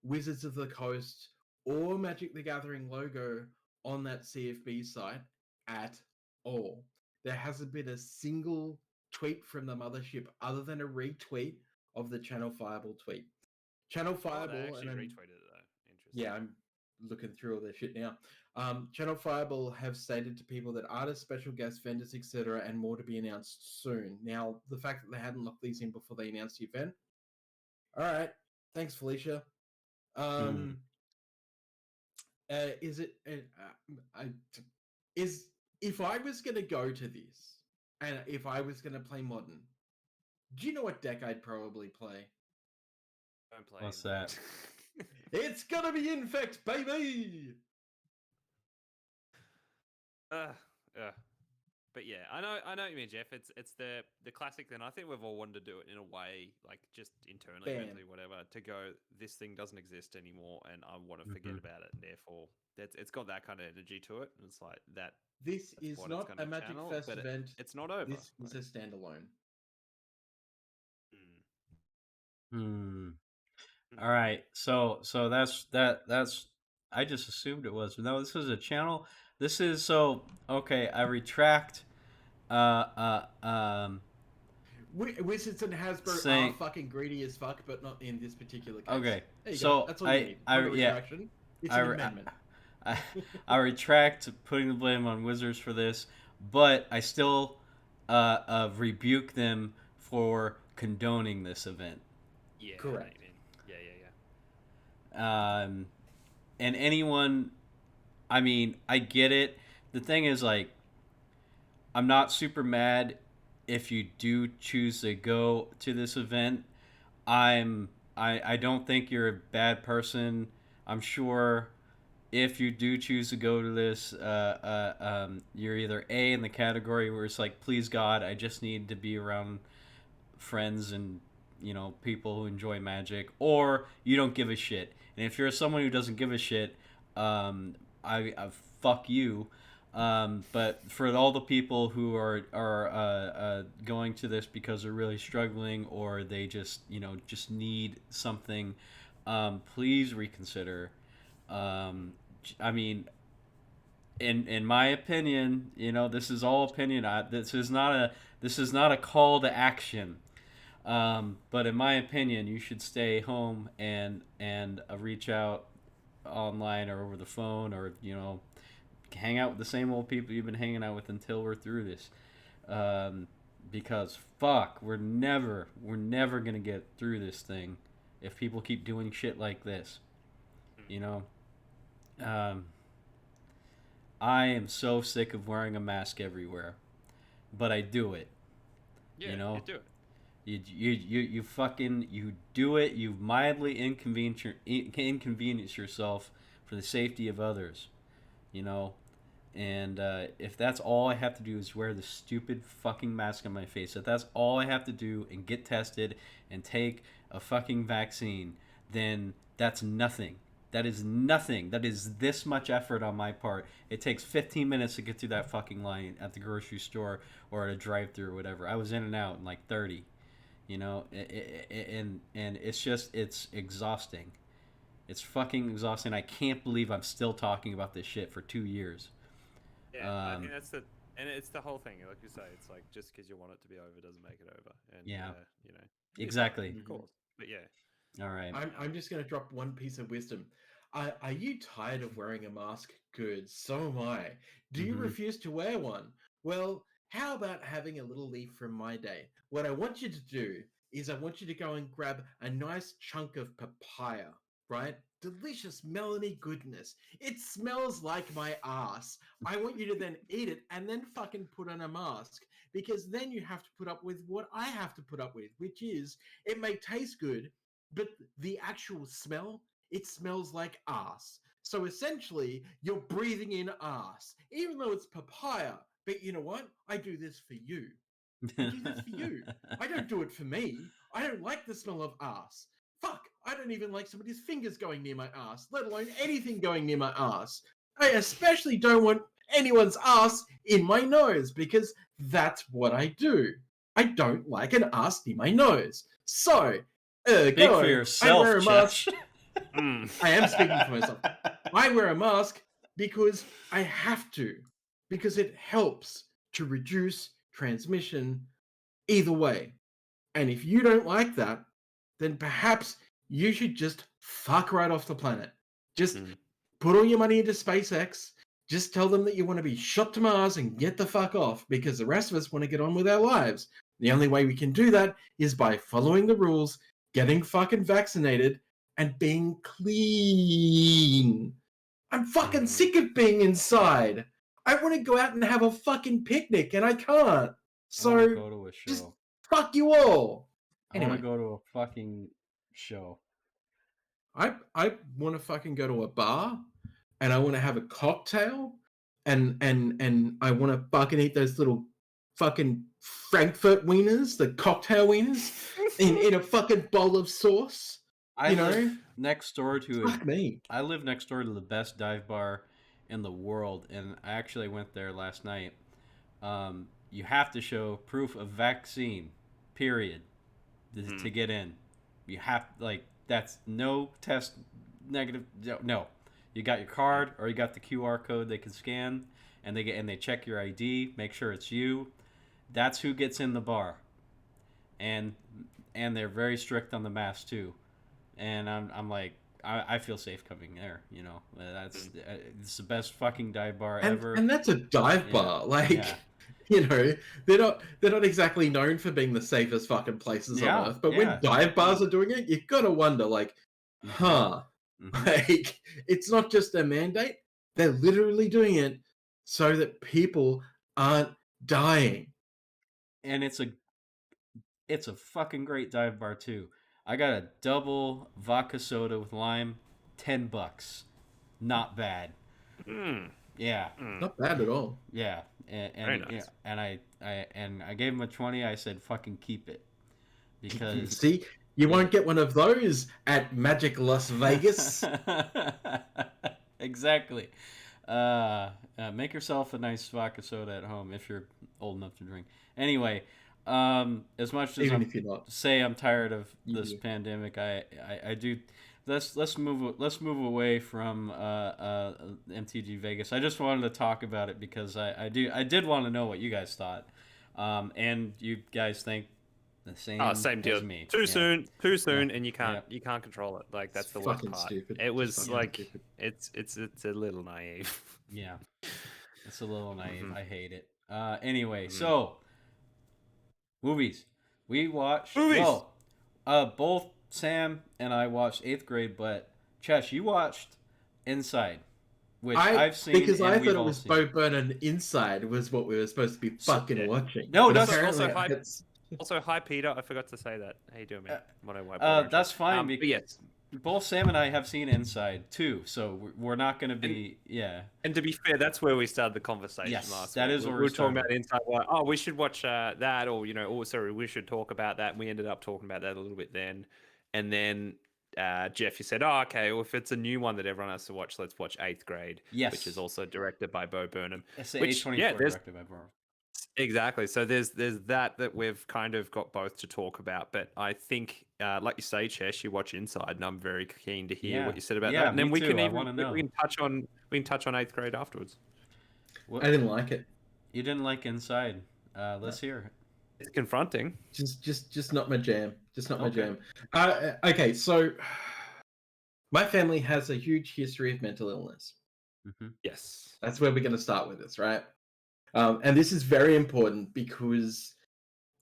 Wizards of the Coast or Magic the Gathering logo on that CFB site at all. There hasn't been a single tweet from the mothership other than a retweet of the Channel Fireball tweet. Channel Fireball... they actually retweeted it, though. Interesting. Yeah, I'm looking through all their shit now. Channel Fireball have stated to people that artists, special guests, vendors, etc., and more to be announced soon. Now, the fact that they hadn't locked these in before they announced the event All right. Thanks, Felicia. Is it? Is if I was gonna go to this, and if I was gonna play modern, do you know what deck I'd probably play? Don't play. What's that? It's gonna be Infect, baby. But yeah, I know what you mean, Jeff. It's the classic thing. I think we've all wanted to do it in a way, like just internally, Bam. mentally, whatever, to go, this thing doesn't exist anymore, and I want to forget about it. And therefore, it's got that kind of energy to it. And it's like that. This that's is what not it's gonna a Magic channel, Fest but event. It's not over. This is a standalone. All right. So that's I just assumed it was. No, this is a channel. This is okay, I retract Wizards and Hasbro are fucking greedy as fuck, but not in this particular case. Okay. There you So go. That's all you need. Not a retraction. It's an amendment. I retract putting the blame on Wizards for this, but I still rebuke them for condoning this event. Yeah. Correct. Yeah. And anyone, I mean, I get it. The thing is, like, I'm not super mad if you do choose to go to this event. I don't think you're a bad person. I'm sure if you do choose to go to this, you're either A, in the category where it's like, please God, I just need to be around friends and, people who enjoy Magic, or you don't give a shit. And if you're someone who doesn't give a shit, I fuck you. But for all the people who are going to this because they're really struggling, or they just need something, please reconsider. I mean, in my opinion, this is all opinion. This is not a call to action. But in my opinion, you should stay home and reach out online or over the phone, or hang out with the same old people you've been hanging out with until we're through this. Because fuck, we're never gonna get through this thing if people keep doing shit like this. I am so sick of wearing a mask everywhere, but I do it. Yeah, you know, you do it. You fucking do it. You mildly inconvenience yourself for the safety of others. And if that's all I have to do is wear the stupid fucking mask on my face, if that's all I have to do and get tested and take a fucking vaccine, then that's nothing. That is nothing. That is this much effort on my part. It takes 15 minutes to get through that fucking line at the grocery store or at a drive-thru or whatever. I was in and out in like 30. And it's exhausting. It's fucking exhausting. I can't believe I'm still talking about this shit for 2 years. Yeah, I think it's the whole thing. Like you say, it's like, just because you want it to be over doesn't make it over. And yeah, exactly, exactly. of course. But yeah, all right. I'm just gonna drop one piece of wisdom. Are you tired of wearing a mask? Good, so am I. Do you refuse to wear one? Well, how about having a little leaf from my day? What I want you to do is I want you to go and grab a nice chunk of papaya, right? Delicious melony goodness. It smells like my ass. I want you to then eat it and then fucking put on a mask, because then you have to put up with what I have to put up with, which is it may taste good, but the actual smell, it smells like ass. So essentially, you're breathing in ass, even though it's papaya. But you know what? I do this for you. I do this for you. I don't do it for me. I don't like the smell of ass. Fuck, I don't even like somebody's fingers going near my ass, let alone anything going near my ass. I especially don't want anyone's ass in my nose, because that's what I do. I don't like an ass near my nose. So, Speak for yourself, I wear a mask. Mm. I am speaking for myself. I wear a mask because I have to, because it helps to reduce transmission either way. And if you don't like that, then perhaps you should just fuck right off the planet. Just put all your money into SpaceX. Just tell them that you want to be shot to Mars and get the fuck off, because the rest of us want to get on with our lives. The only way we can do that is by following the rules, getting fucking vaccinated and being clean. I'm fucking sick of being inside. I want to go out and have a fucking picnic, and I can't. So I want to go to a show. just fuck you all. Anyway. I want to go to a fucking show. I want to fucking go to a bar, and I want to have a cocktail, and I want to fucking eat those little fucking Frankfurt wieners, the cocktail wieners, in a fucking bowl of sauce. I live next door to Fuck me. I live next door to the best dive bar in the world, and I actually went there last night. You have to show proof of vaccine, period, to get in. You have that's no test negative. No, you got your card or you got the QR code they can scan, and they check your ID, make sure it's you. That's who gets in the bar, and they're very strict on the mask too. And I'm like, I feel safe coming there. You know, it's the best fucking dive bar ever. And that's a dive bar, You know, they're not exactly known for being the safest fucking places on earth. But when dive bars are doing it, you've got to wonder, like, like, it's not just a mandate; they're literally doing it so that people aren't dying. And it's a fucking great dive bar too. I got a double vodka soda with lime, $10. Not bad. Yeah. Not bad at all. Yeah. And nice. I gave him a 20. I said, "Fucking keep it," because see, you won't get one of those at Magic Las Vegas. Exactly. Make yourself a nice vodka soda at home if you're old enough to drink. Anyway, as much as I'm tired of this pandemic, I do. Let's move away from MTG Vegas. I just wanted to talk about it because I did want to know what you guys thought, and you guys think the same deal. as me. Too soon, and you can't control it. Like that's the worst part. Stupid. It was like it's a little naive. Yeah, it's a little naive. I hate it. Anyway, so movies. We watched movies. Well, both Sam and I watched 8th grade, but Chesh, you watched Inside, which I've seen. Because I thought it was Bo Burnham. Inside was what we were supposed to be fucking watching. No, that's also hi Peter. I forgot to say that. How you doing, man? That's fine. But yes, both Sam and I have seen Inside too, so we're not going to be And to be fair, that's where we started the conversation last. That week. is where we were talking about Inside. Like, we should watch that, or we should talk about that. And we ended up talking about that a little bit then. And then Jeff, you said, okay, well, if it's a new one that everyone has to watch, let's watch 8th Grade, which is also directed by Bo Burnham. It's directed by Burnham. Exactly. So there's that we've kind of got both to talk about. But I think, like you say, Chesh, you watch Inside, and I'm very keen to hear what you said about that. And then we can touch on 8th Grade afterwards. I didn't like it. You didn't like Inside. Let's hear it. It's confronting. Just not my jam. Just not my jam. Okay, so my family has a huge history of mental illness. Mm-hmm. Yes. That's where we're going to start with this, right? And this is very important because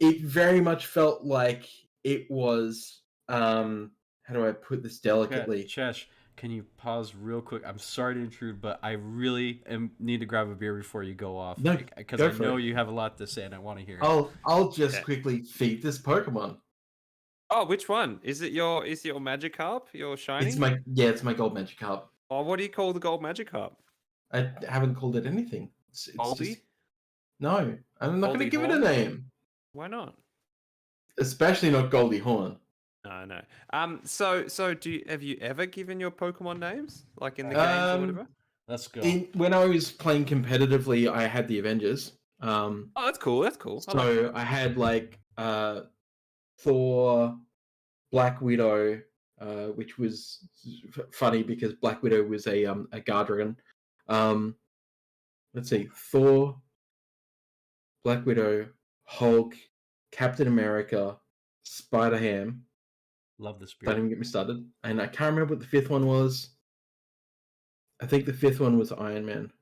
it very much felt like it was, how do I put this delicately? Chesh, can you pause real quick? I'm sorry to intrude, but I really need to grab a beer before you go off. No, because I know you have a lot to say and I want to hear it. I'll just quickly feed this Pokemon. Oh, which one? Is it your Magikarp? Your shiny? It's my gold Magikarp. Oh, what do you call the gold Magikarp? I haven't called it anything. It's Goldie? No, I'm not going to give it a name. Why not? Especially not Goldie Horn. No. So have you ever given your Pokemon names, like in the games or whatever? Let's go. When I was playing competitively, I had the Avengers. Oh, that's cool. So I had like Thor, Black Widow, which was funny because Black Widow was a Guardian. Let's see, Thor, Black Widow, Hulk, Captain America, Spider-Ham. Love this beer. Don't even get me started. And I can't remember what the 5th one was. I think the 5th one was Iron Man.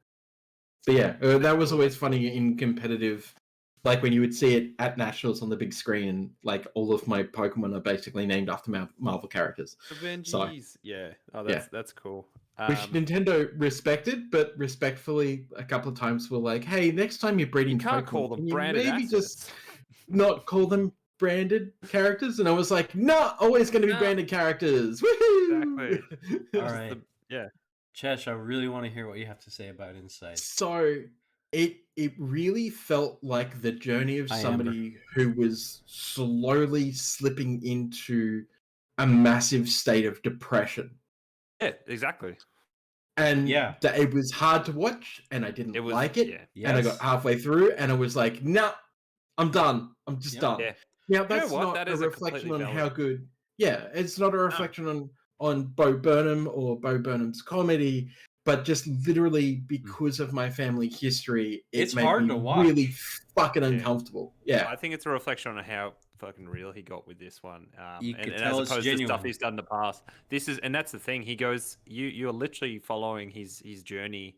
But yeah, that was always funny in competitive Like when you would see it at Nationals on the big screen, and like all of my Pokemon are basically named after Marvel characters. Avengees. Yeah. Oh, that's cool. Which Nintendo respected, but respectfully, a couple of times were like, "Hey, next time you're breeding can't Pokemon, call them can you branded maybe assets. just not call them branded characters?" And I was like, "No, always going to be branded characters." Woohoo! Exactly. All right. Yeah. Chesh, I really want to hear what you have to say about Inside. So it really felt like the journey of somebody who was slowly slipping into a massive state of depression. Yeah, exactly. And it was hard to watch, and I didn't like it. Yeah. And I got halfway through, and I was like, "Nah, I'm done. I'm just done." Yeah. Now that's what? not That a is reflection on completely how valid. good. Yeah, it's not a reflection on Bo Burnham or Bo Burnham's comedy, but just literally because of my family history, It's made hard me to watch. really fucking uncomfortable. Yeah, I think it's a reflection on how fucking real he got with this one, You and could as tell it's opposed to stuff genuine. he's done in the past. And that's the thing. He goes, you're literally following his journey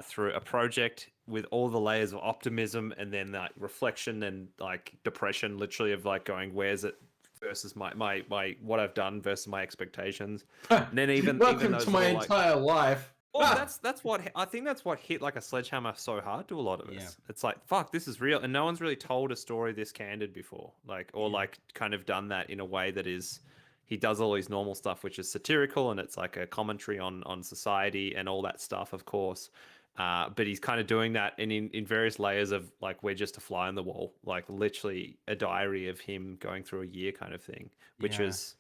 through a project with all the layers of optimism and then like reflection and like depression, literally of like going, where's it versus my what I've done versus my expectations, and then even welcome those to my little, like, entire life. well, that's what I think. That's what hit like a sledgehammer so hard to a lot of us. Yeah. It's like, fuck, this is real, and no one's really told a story this candid before, like, or like kind of done that in a way that is. He does all his normal stuff, which is satirical, and it's like a commentary on society and all that stuff, of course. But he's kind of doing that in various layers of like, we're just a fly on the wall, like literally a diary of him going through a year kind of thing, which is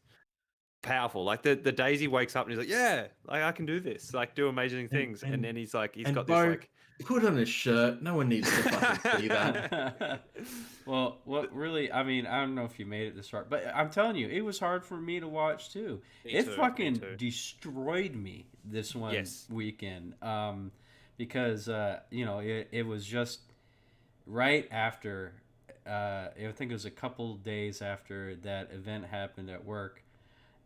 powerful. Like the days he wakes up and he's like, yeah, like I can do this, like do amazing things, and then he's like, he's got Bo, this like, put on a shirt. No one needs to fucking see that. Well, what really, I mean, I don't know if you made it this far, but I'm telling you, it was hard for me to watch too. It fucking destroyed me this one weekend. Because you know, it was just right after I think it was a couple days after that event happened at work.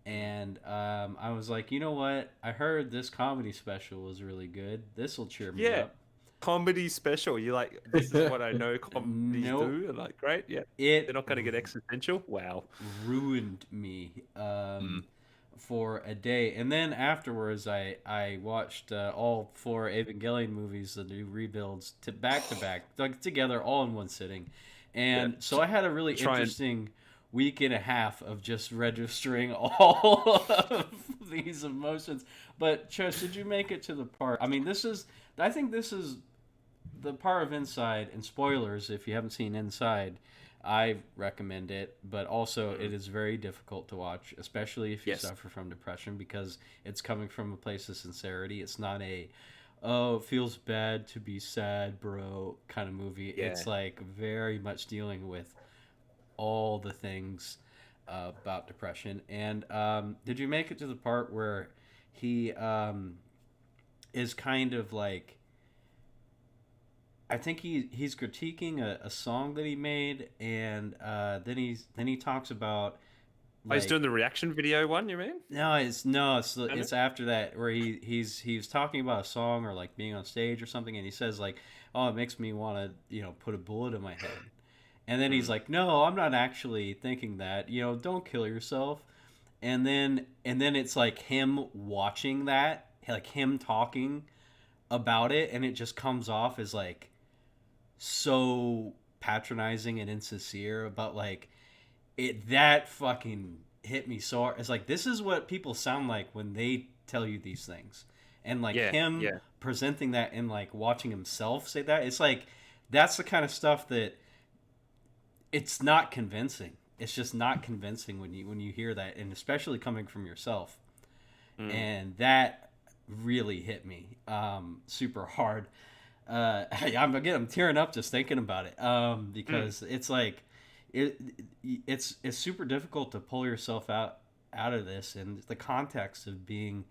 And I was like, you know what? I heard this comedy special was really good. This will cheer me up. Comedy special. You're like, this is what I know comedies do. And like, great, they're not going to get existential. Wow, ruined me for a day. And then afterwards, I watched all 4 Evangelion movies, the new rebuilds, to back, like together, all in one sitting. And so I had a really interesting week and a half of just registering all of these emotions. But Chesh, did you make it to the part? I mean, I think this is the part of Inside, and spoilers if you haven't seen Inside, I recommend it, but also it is very difficult to watch, especially if you suffer from depression, because it's coming from a place of sincerity. It's not a, oh, it feels bad to be sad, bro, kind of movie. It's like very much dealing with all the things about depression. And did you make it to the part where he is kind of like, I think he's critiquing a song that he made, and then he talks about. Like, he's doing the reaction video one. You mean? No, it's after that where he's talking about a song or like being on stage or something, and he says like, "Oh, it makes me want to put a bullet in my head," and then he's like, "No, I'm not actually thinking that. Don't kill yourself," and then it's like him watching that, like him talking about it, and it just comes off as like so patronizing and insincere about like it. That fucking hit me so hard. It's like, this is what people sound like when they tell you these things, and like him presenting that and like watching himself say that, it's like that's the kind of stuff that it's not convincing. It's just not convincing when you hear that, and especially coming from yourself. And that really hit me super hard. I'm tearing up just thinking about it because it's like it's super difficult to pull yourself out of this, and the context of being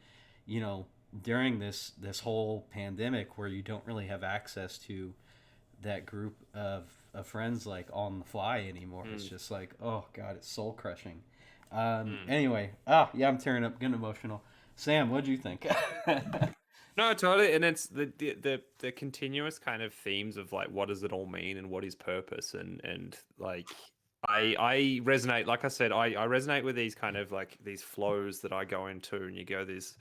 during this whole pandemic where you don't really have access to that group of friends like on the fly anymore. It's just like, oh god, it's soul crushing. Anyway, I'm tearing up, getting emotional. Sam, what'd you think? No, totally, and it's the continuous kind of themes of like what does it all mean and what is purpose and like I resonate. Like I said, I resonate with these kind of like these flows that I go into, and you go these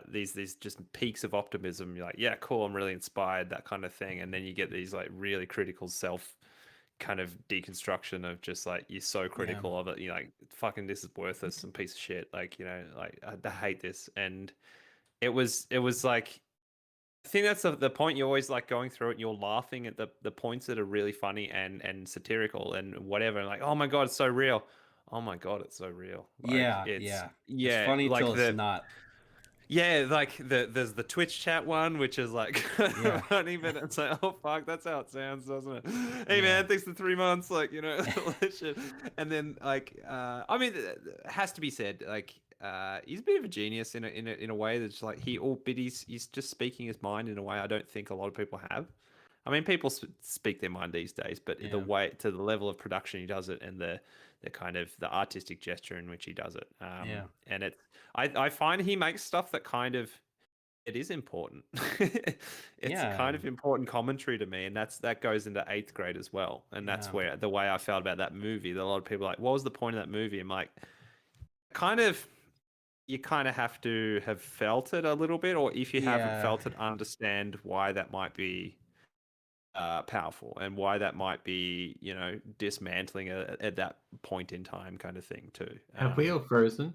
these just peaks of optimism. You're like, yeah, cool, I'm really inspired, that kind of thing, and then you get these like really critical self kind of deconstruction of just like you're so critical of it. You're like, fucking, this is worthless, some piece of shit. Like like I hate this, and it was like I think that's the point. You're always like going through it and you're laughing at the points that are really funny and satirical and whatever. Like, oh my god, it's so real. Oh my god, it's so real. Like, it's funny like till it's not. Yeah, like there's the Twitch chat one, which is like funny, but it's like, oh fuck, that's how it sounds, doesn't it? Hey man, thanks for 3 months, like, all that shit. And then like, I mean, it has to be said, like, he's a bit of a genius in a way that's like but he's just speaking his mind in a way I don't think a lot of people have. I mean, people speak their mind these days, but the way to the level of production he does it and the kind of the artistic gesture in which he does it, and I find he makes stuff that kind of it is important. It's kind of important commentary to me, and that goes into 8th grade as well, and that's where the way I felt about that movie. That a lot of people are like, what was the point of that movie? I'm like, you kind of have to have felt it a little bit, or if you haven't felt it, understand why that might be powerful and why that might be, dismantling at that point in time, kind of thing too. Have we all frozen?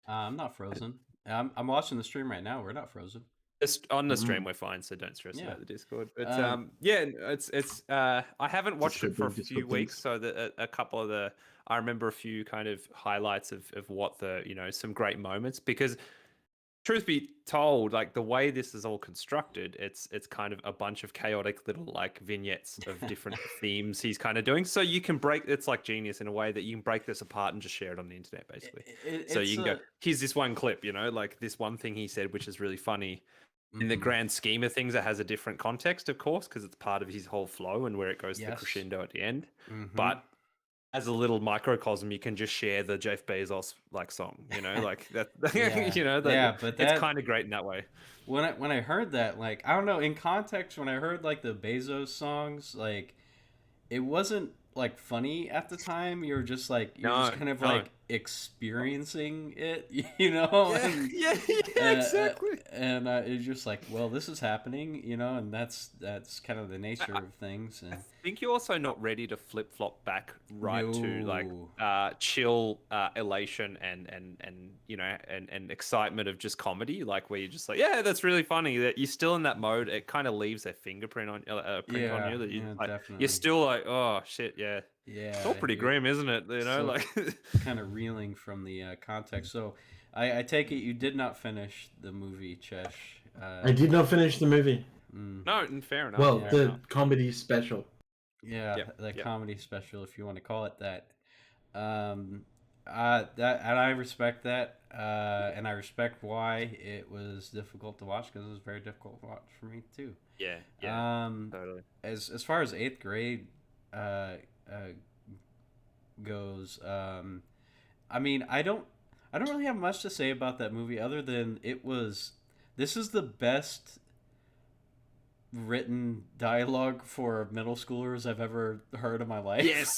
I'm not frozen. I'm watching the stream right now. We're not frozen. Just on the stream, we're fine, so don't stress about the Discord. But it's I haven't watched it for a few weeks, so that a couple of I remember a few kind of highlights of what some great moments, because truth be told, like the way this is all constructed, it's kind of a bunch of chaotic little like vignettes of different themes he's kind of doing. So you can it's like genius in a way that you can break this apart and just share it on the internet, basically. So you can go, here's this one clip, like this one thing he said, which is really funny. In the grand scheme of things, it has a different context, of course, because it's part of his whole flow and where it goes to the crescendo at the end. But as a little microcosm, you can just share the Jeff Bezos like song, like that. But it's kind of great in that way. When I heard that, like, I don't know, in context, when I heard like the Bezos songs, like, it wasn't like funny at the time. You're just like just kind of like experiencing it, exactly. And it's just like, well, this is happening, and that's kind of the nature of things. And I think you're also not ready to flip flop back to like chill elation and excitement of just comedy, like where you're just like, yeah, that's really funny. That you're still in that mode. It kind of leaves a fingerprint on print on you that you you're still like, oh shit, yeah. It's all pretty grim, isn't it? Like kind of reeling from the context. So I take it you did not finish the movie, Chesh. I did not finish the movie. No, and fair enough. Well, the comedy special. Comedy special, if you want to call it that. And I respect that, and I respect why it was difficult to watch, because it was very difficult to watch for me too. Totally. As far as 8th grade goes, I mean, I don't really have much to say about that movie other than this is the best written dialogue for middle schoolers I've ever heard in my life. Yes.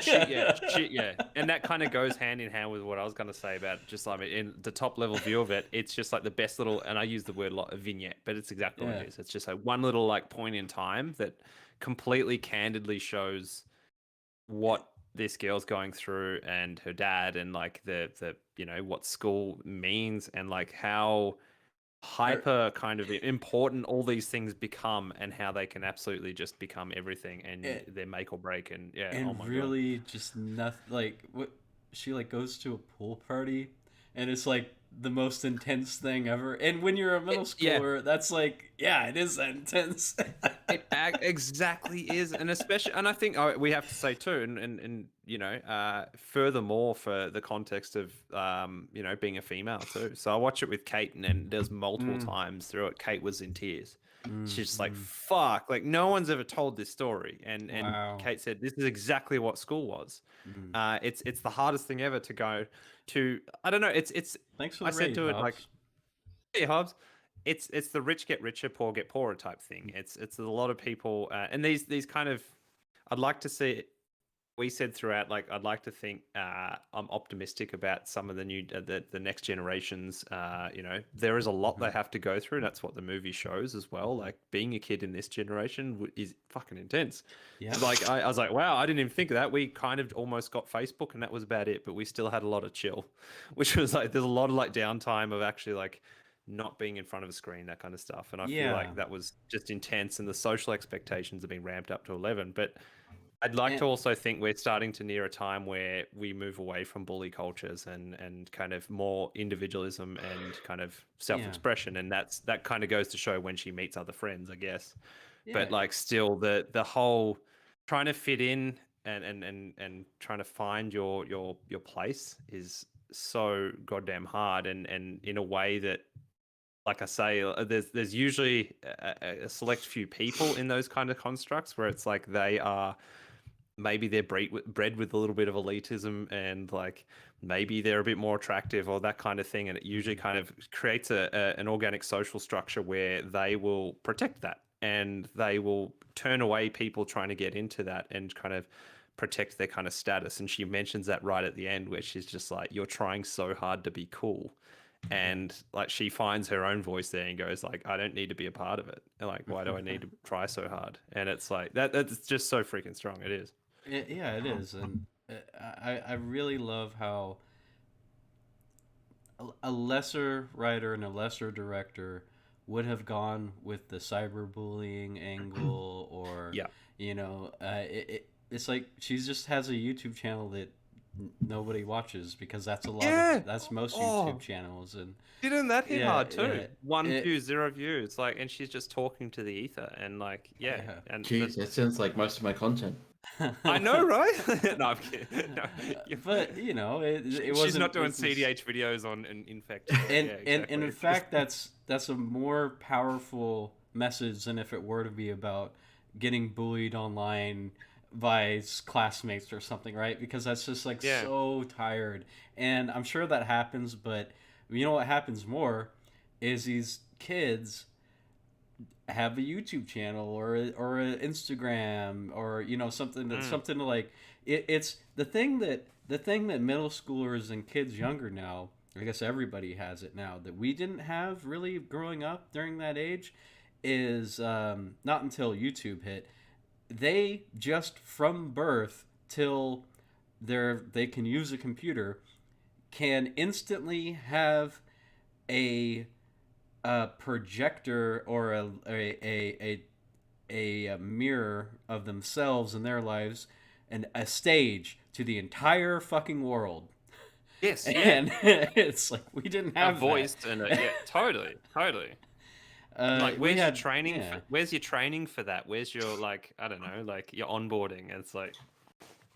Shit, yeah. And that kind of goes hand in hand with what I was going to say about just like in the top level view of it. It's just like the best little, and I use the word a lot, a vignette, but it's exactly what it is. It's just like one little like point in time that completely candidly shows what this girl's going through and her dad, and like the what school means, and like how hyper kind of important all these things become, and how they can absolutely just become everything, and they're make or break. And oh my really God. Just nothing. Like what she like goes to a pool party, and it's like the most intense thing ever. And when you're a middle schooler, that's like, it is that intense. It exactly is. And especially, and I think we have to say too, and furthermore, for the context of being a female too. So I watch it with Kate, and there's multiple times through it Kate was in tears. She's just like, fuck, like no one's ever told this story. And Kate said, this is exactly what school was. It's the hardest thing ever to go to. I don't know. It's thanks for the I said to it, like, hey Hobbs, it's the rich get richer, poor get poorer type thing. It's a lot of people, and these kind of, I'd like to see. We said throughout, like, I'd like to think I'm optimistic about some of the new the next generations. There is a lot they have to go through, and that's what the movie shows as well. Like, being a kid in this generation is fucking intense. Yeah. Like, I was like, wow, I didn't even think of that. We kind of almost got Facebook, and that was about it. But we still had a lot of chill, which was like, there's a lot of like downtime of actually like not being in front of a screen, that kind of stuff. And I feel like that was just intense, and the social expectations have been ramped up to 11. But I'd like to also think we're starting to near a time where we move away from bully cultures and kind of more individualism and kind of self-expression. And that kind of goes to show when she meets other friends, I guess. But like, still the whole trying to fit in and trying to find your place is so goddamn hard, and in a way that, like I say, there's usually a select few people in those kind of constructs where it's like they are, maybe they're bred with a little bit of elitism, and like maybe they're a bit more attractive or that kind of thing, and it usually kind of creates an organic social structure where they will protect that, and they will turn away people trying to get into that and kind of protect their kind of status. And she mentions that right at the end, where she's just like, you're trying so hard to be cool. And like, she finds her own voice there and goes like, I don't need to be a part of it. And like, why do I need to try so hard? And it's like that's just so freaking strong. It is. Yeah, it is. And I really love how a lesser writer and a lesser director would have gone with the cyberbullying angle, or it's like she just has a YouTube channel that nobody watches, because that's a lot of, that's most YouTube channels. And didn't that hit hard too? 1 view, 0 views, like, and she's just talking to the ether, and like, and jeez, that sounds like most of my content. I know, right? No, I'm kidding. No. But it she's not doing CDH videos on infect. And in fact, that's a more powerful message than if it were to be about getting bullied online by classmates or something, right? Because that's just like so tired. And I'm sure that happens, but you know what happens more is these kids have a YouTube channel or an Instagram, or something that's something to like. It's the thing that middle schoolers and kids younger now, I guess everybody has it now, that we didn't have really growing up during that age, is not until YouTube hit. They just from birth till they can use a computer, can instantly have a projector or a mirror of themselves in their lives, and a stage to the entire fucking world. Yes, and it's like we didn't have a voice and totally. Like, where's your training? Yeah. Where's your training for that? Where's your, like, I don't know, like your onboarding? It's like,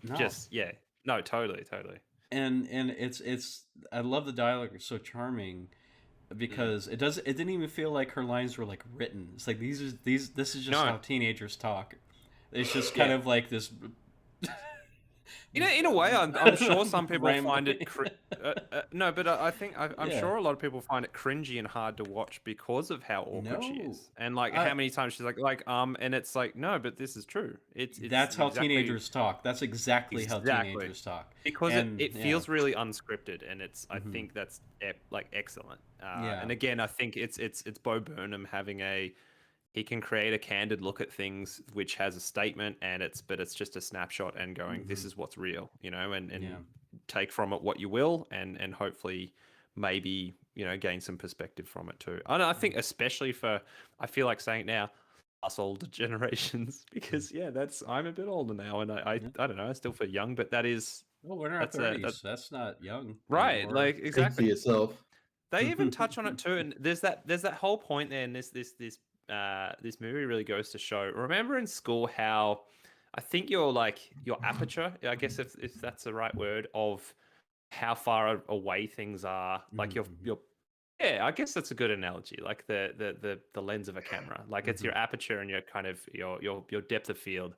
totally. And it's I love the dialogue. It's so charming, because it didn't even feel like her lines were like written. It's like this is just how teenagers talk. It's just kind of like this. In a way, I'm sure some people find it. No, but I think I'm sure a lot of people find it cringy and hard to watch because of how awkward she is, and like how many times she's like, and it's like, no, but this is true. That's how teenagers talk. That's exactly how teenagers talk, because it feels really unscripted, and it's I think that's like excellent. And again, I think it's Bo Burnham having he can create a candid look at things which has a statement, and it's just a snapshot and going, this is what's real, and take from it what you will, and hopefully maybe, gain some perspective from it too. And I think especially I feel like saying it now, us older generations, because I'm a bit older now, and I don't know, I still feel young, but that is, well, we're in our 30s. That's not young, right? Anymore. Like, exactly. Yourself. They even touch on it too, and there's that whole point there, and this movie really goes to show. Remember in school how I think your aperture, I guess if that's the right word, of how far away things are, like your I guess that's a good analogy. Like the lens of a camera, like it's your aperture and your kind of your depth of field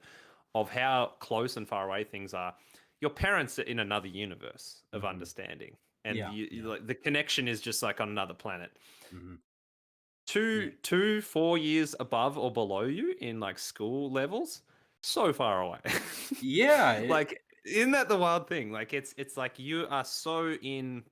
of how close and far away things are. Your parents are in another universe of understanding, and like the connection is just like on another planet. two, 4 years above or below you in like school levels, so far away. Yeah, Like, isn't that the wild thing? Like, it's like you are so in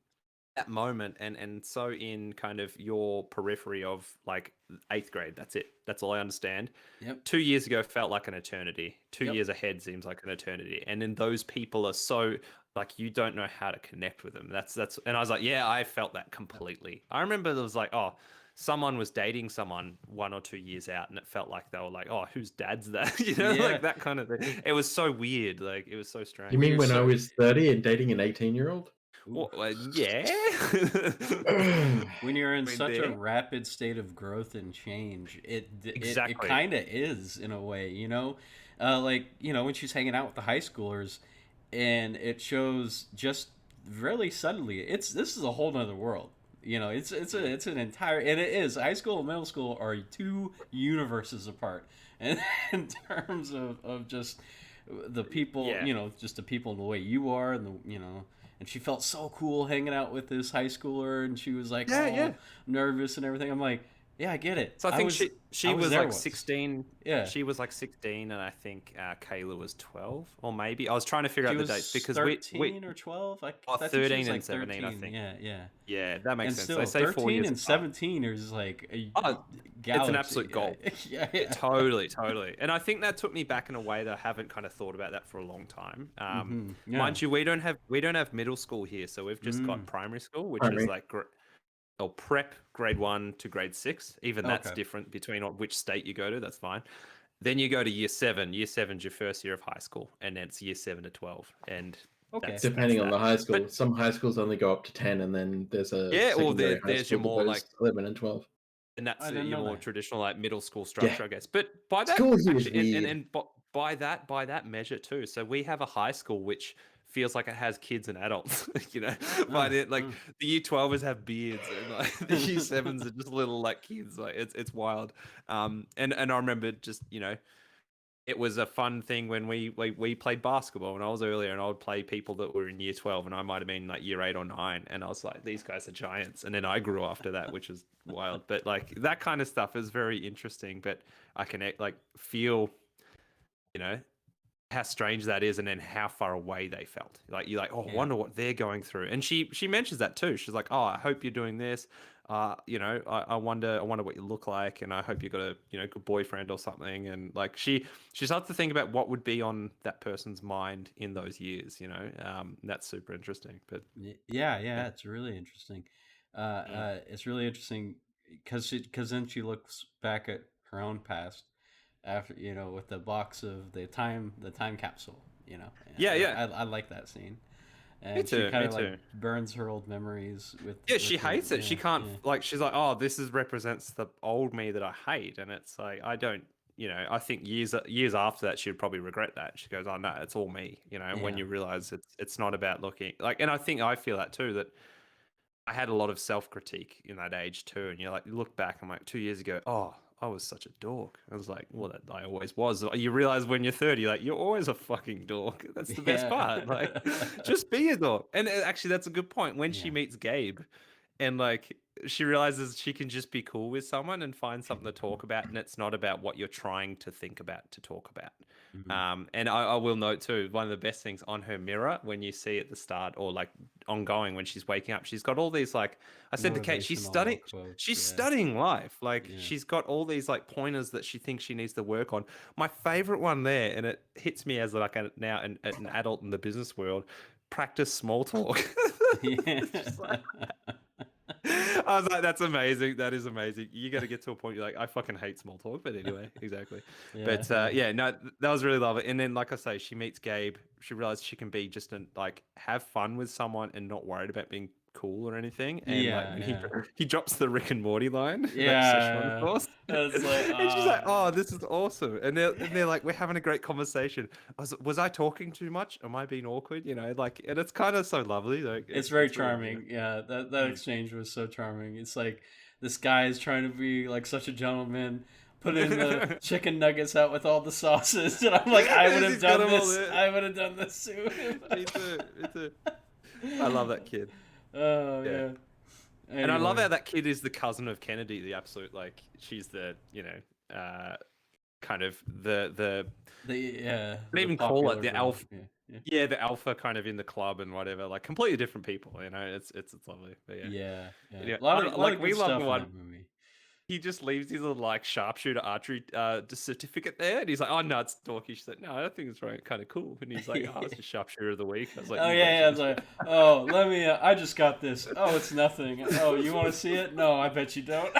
that moment and so in kind of your periphery of like 8th grade. That's it. That's all I understand. Yep. 2 years ago felt like an eternity. 2 Yep. years ahead seems like an eternity. And then those people are so like you don't know how to connect with them. That's and I was like, yeah, I felt that completely. I remember there was like, oh, someone was dating someone 1 or 2 years out, and it felt like they were like, oh, whose dad's that? You know, like that kind of thing. It was so weird. Like it was so strange. You mean when I was 30 and dating an 18-year-old? Well, yeah. When you're in such a rapid state of growth and change, it kind of is in a way, you know, like, you know, when she's hanging out with the high schoolers, and it shows just really subtly, this is a whole nother world. You know, it's an entire, and it is, high school and middle school are two universes apart, and in terms of just the people, you know, just the people in the way you are, and the, you know. And she felt so cool hanging out with this high schooler, and she was like, nervous and everything. I'm like, yeah, I get it. So I think she was like 16. Yeah. She was like 16, and I think Kayla was 12, or maybe. I was trying to figure out the dates because 13 or 12? 13 and 17, I think. Yeah. Yeah, that makes sense. Still, I say 13 4 years and 17 is like a galaxy. It's an absolute goal. Yeah. Totally. And I think that took me back in a way that I haven't kind of thought about that for a long time. Mind you, we don't have middle school here, so we've just got primary school, which is like or prep grade 1 to grade 6. Even that's different between which state you go to. That's fine. Then you go to year 7. Year 7's your first year of high school, and then it's year 7 to 12. And depending on the high school, but some high schools only go up to 10, and then there's a there's your more like 11 and 12. And that's your more traditional like middle school structure, I guess. But by that, and by that measure too. So we have a high school which feels like it has kids and adults, you know. But the year 12ers have beards, and like the year 7s are just little like kids. Like it's wild. And I remember just, you know, it was a fun thing when we played basketball when I was earlier, and I would play people that were in year 12, and I might have been like year 8 or 9, and I was like, these guys are giants. And then I grew after that, which is wild. But like that kind of stuff is very interesting. But I can like feel, you know, how strange that is, and then how far away they felt. Like you're like, oh, I wonder what they're going through. And she mentions that too. She's like, oh, I hope you're doing this. You know, I wonder what you look like, and I hope you got a, you know, good boyfriend or something. And like she starts to think about what would be on that person's mind in those years. You know, that's super interesting. But yeah, it's really interesting. It's really interesting because then she looks back at her own past after, you know, with the box of the time capsule, you know. I like that scene. And me too, she kind of like burns her old memories with. Yeah, she hates it. She can't like. She's like, oh, this represents the old me that I hate, and it's like I don't. You know, I think years after that, she'd probably regret that. She goes, oh no, it's all me. You know, and when you realize it's not about looking like, and I think I feel that too, that I had a lot of self-critique in that age too. And you're like, you look back, I'm like 2 years ago, oh, I was such a dork. I was like, well, I always was. You realize when you're 30, like, you're always a fucking dork. That's the best part. Like, just be a dork. And actually, that's a good point. When she meets Gabe, and like, she realizes she can just be cool with someone and find something to talk about, and it's not about what you're trying to think about to talk about. And I will note too, one of the best things on her mirror when you see at the start, or like ongoing when she's waking up, she's got all these, like I said to Kate, she's studying life. Like she's got all these like pointers that she thinks she needs to work on. My favorite one there, and it hits me as like now an adult in the business world, practice small talk. I was like, that's amazing. That is amazing. You got to get to a point you're like, I fucking hate small talk. But anyway, exactly. But no, that was really lovely. And then, like I say, she meets Gabe. She realizes she can be just like have fun with someone and not worried about being cool or anything. And he drops the Rick and Morty line. Yeah. Of course. And she's like, oh, this is awesome. And they're like, we're having a great conversation. Was I talking too much? Am I being awkward? You know, like, and it's kind of so lovely. Like, it's very charming. Really, yeah. That exchange was so charming. It's like this guy is trying to be like such a gentleman, put in the chicken nuggets out with all the sauces. And I'm like, I would have done this. I would have done this too. Me too. I love that kid. Oh yeah. And I love Anyway. how that kid is the cousin of Kennedy, the absolute like she's the kind of the The I don't even call it popular the girl. alpha. Yeah. Yeah, the alpha kind of in the club and whatever, like completely different people. It's lovely. But yeah, Yeah. yeah. A lot of Like good we love stuff the in one. that movie. He just leaves his little like sharpshooter archery certificate there, and he's like, "Oh no, it's dorky." She's like, "No, I think it's right, kind of cool." And he's like, "Oh, it's just sharpshooter of the week." I was like, Oh "You yeah, it's legend." like, oh, let me. I just got this. Oh, it's nothing. Oh, you want to see it? No, I bet you don't.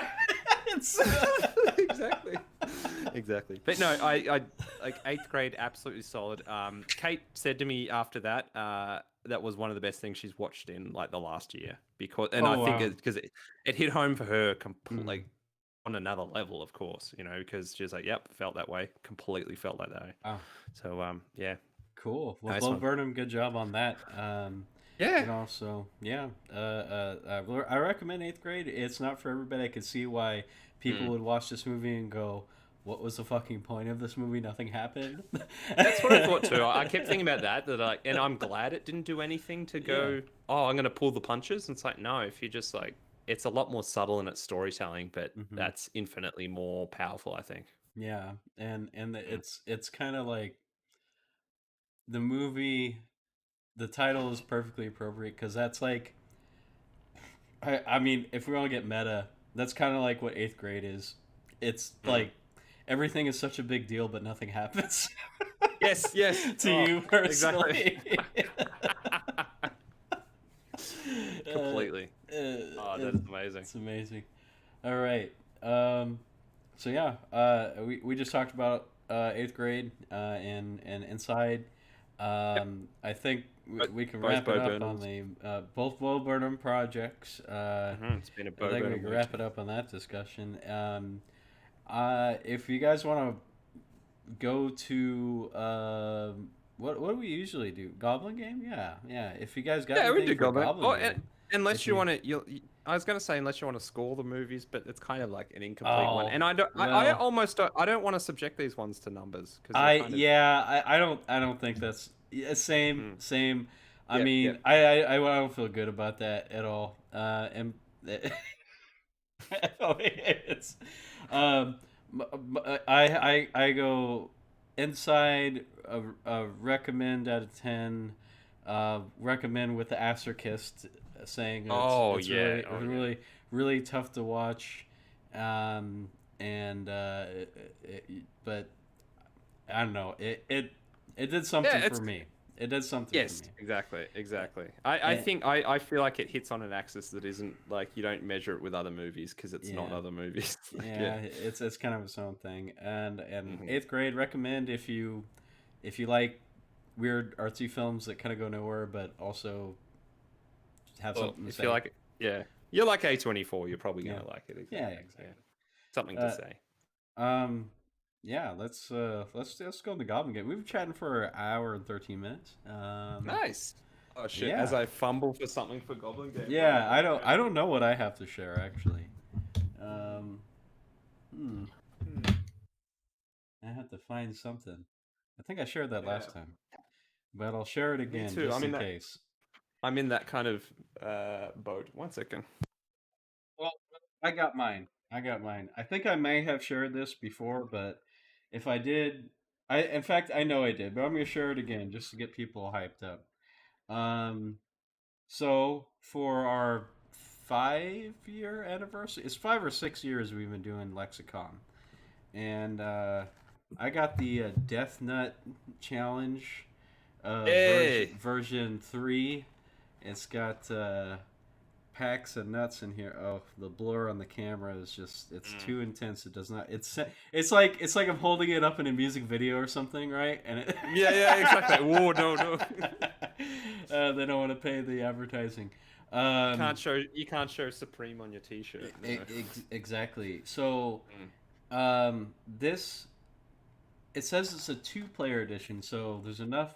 exactly. Exactly. But no, I like 8th grade, absolutely solid. Kate said to me after that, that was one of the best things she's watched in like the last year and I think wow. because it hit home for her like on another level, of course, because she was like, "Yep, felt that way, completely felt like that way." Oh, So yeah, cool. Well, nice Bo one. Burnham, good job on that. Yeah. So yeah, I recommend 8th grade. It's not for everybody. I could see why people would watch this movie and go, "What was the fucking point of this movie? Nothing happened." That's what I thought too. I kept thinking about that and I'm glad it didn't do anything to go, "Oh, I'm going to pull the punches." And it's like, no, if you just like, it's a lot more subtle in its storytelling, but that's infinitely more powerful, I think. Yeah, and it's kind of like the movie. The title is perfectly appropriate because that's like, I mean, if we want to get meta, that's kind of like what 8th grade is. It's like everything is such a big deal, but nothing happens. Yes. to you personally. Exactly. Completely. Oh, that is amazing. It's amazing. All right. So yeah, we just talked about 8th grade and Inside. I think we can Both wrap it Bo up on Burnhams. the both Bo Burnham projects. It's been a I think we can wrap it up on that discussion. If you guys want to go to what do we usually do? Goblin game? Yeah. If you guys got we anything do for Goblin. game, Unless you want to, I was gonna say unless you want to score the movies, but it's kind of like an incomplete one. And I don't, I almost don't, I don't want to subject these ones to numbers because I don't think that's same. I mean, I don't feel good about that at all. And it's I go Inside recommend out of 10. Recommend with the asterisk saying it's really tough to watch. But I don't know. It did something for me. It did something for me. Exactly. I feel like it hits on an axis that isn't like you don't measure it with other movies because it's not other movies. It's kind of its own thing. And 8th grade recommend if you like weird artsy films that kind of go nowhere, but also have something to say. Feel like you're like A24. You're probably gonna like it. Exactly. Exactly. Something to say. Let's go in the Goblin game. We've been chatting for an hour and 13 minutes. Nice. Oh shit! As I fumble for something for Goblin game. Yeah, I don't know what I have to share actually. I have to find something. I think I shared that last time, but I'll share it again just in case. I'm in that kind of boat. 1 second. Well, I got mine. I think I may have shared this before, but if I did, in fact I know I did, but I'm gonna share it again just to get people hyped up. So for our 5-year anniversary, it's 5 or 6 years we've been doing LexaCon, and I got the Death Nut Challenge version 3. It's got packs of nuts in here. Oh, the blur on the camera is just—it's too intense. It does not. It's like I'm holding it up in a music video or something, right? And exactly. Whoa, no. They don't want to pay the advertising. You can't show Supreme on your T-shirt. No. Exactly. So, this it says it's a 2-player edition, so there's enough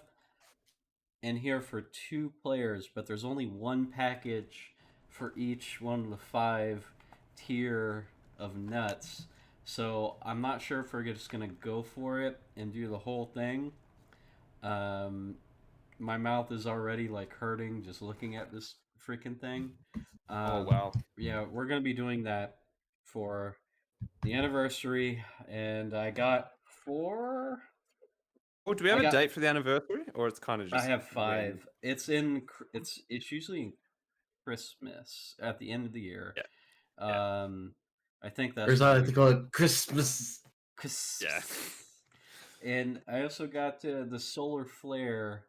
in here for 2 players, but there's only 1 package for each one of the 5 tier of nuts. So I'm not sure if we're just gonna go for it and do the whole thing. My mouth is already like hurting just looking at this freaking thing. Oh wow! Yeah, we're gonna be doing that for the anniversary, and I got 4. Oh, do we have I a got- date for the anniversary, or it's kind of I just? have 5. when- It's usually in Christmas at the end of the year. Yeah. I think Or that's as I like to call it, Christmas. Yeah. And I also got the solar flare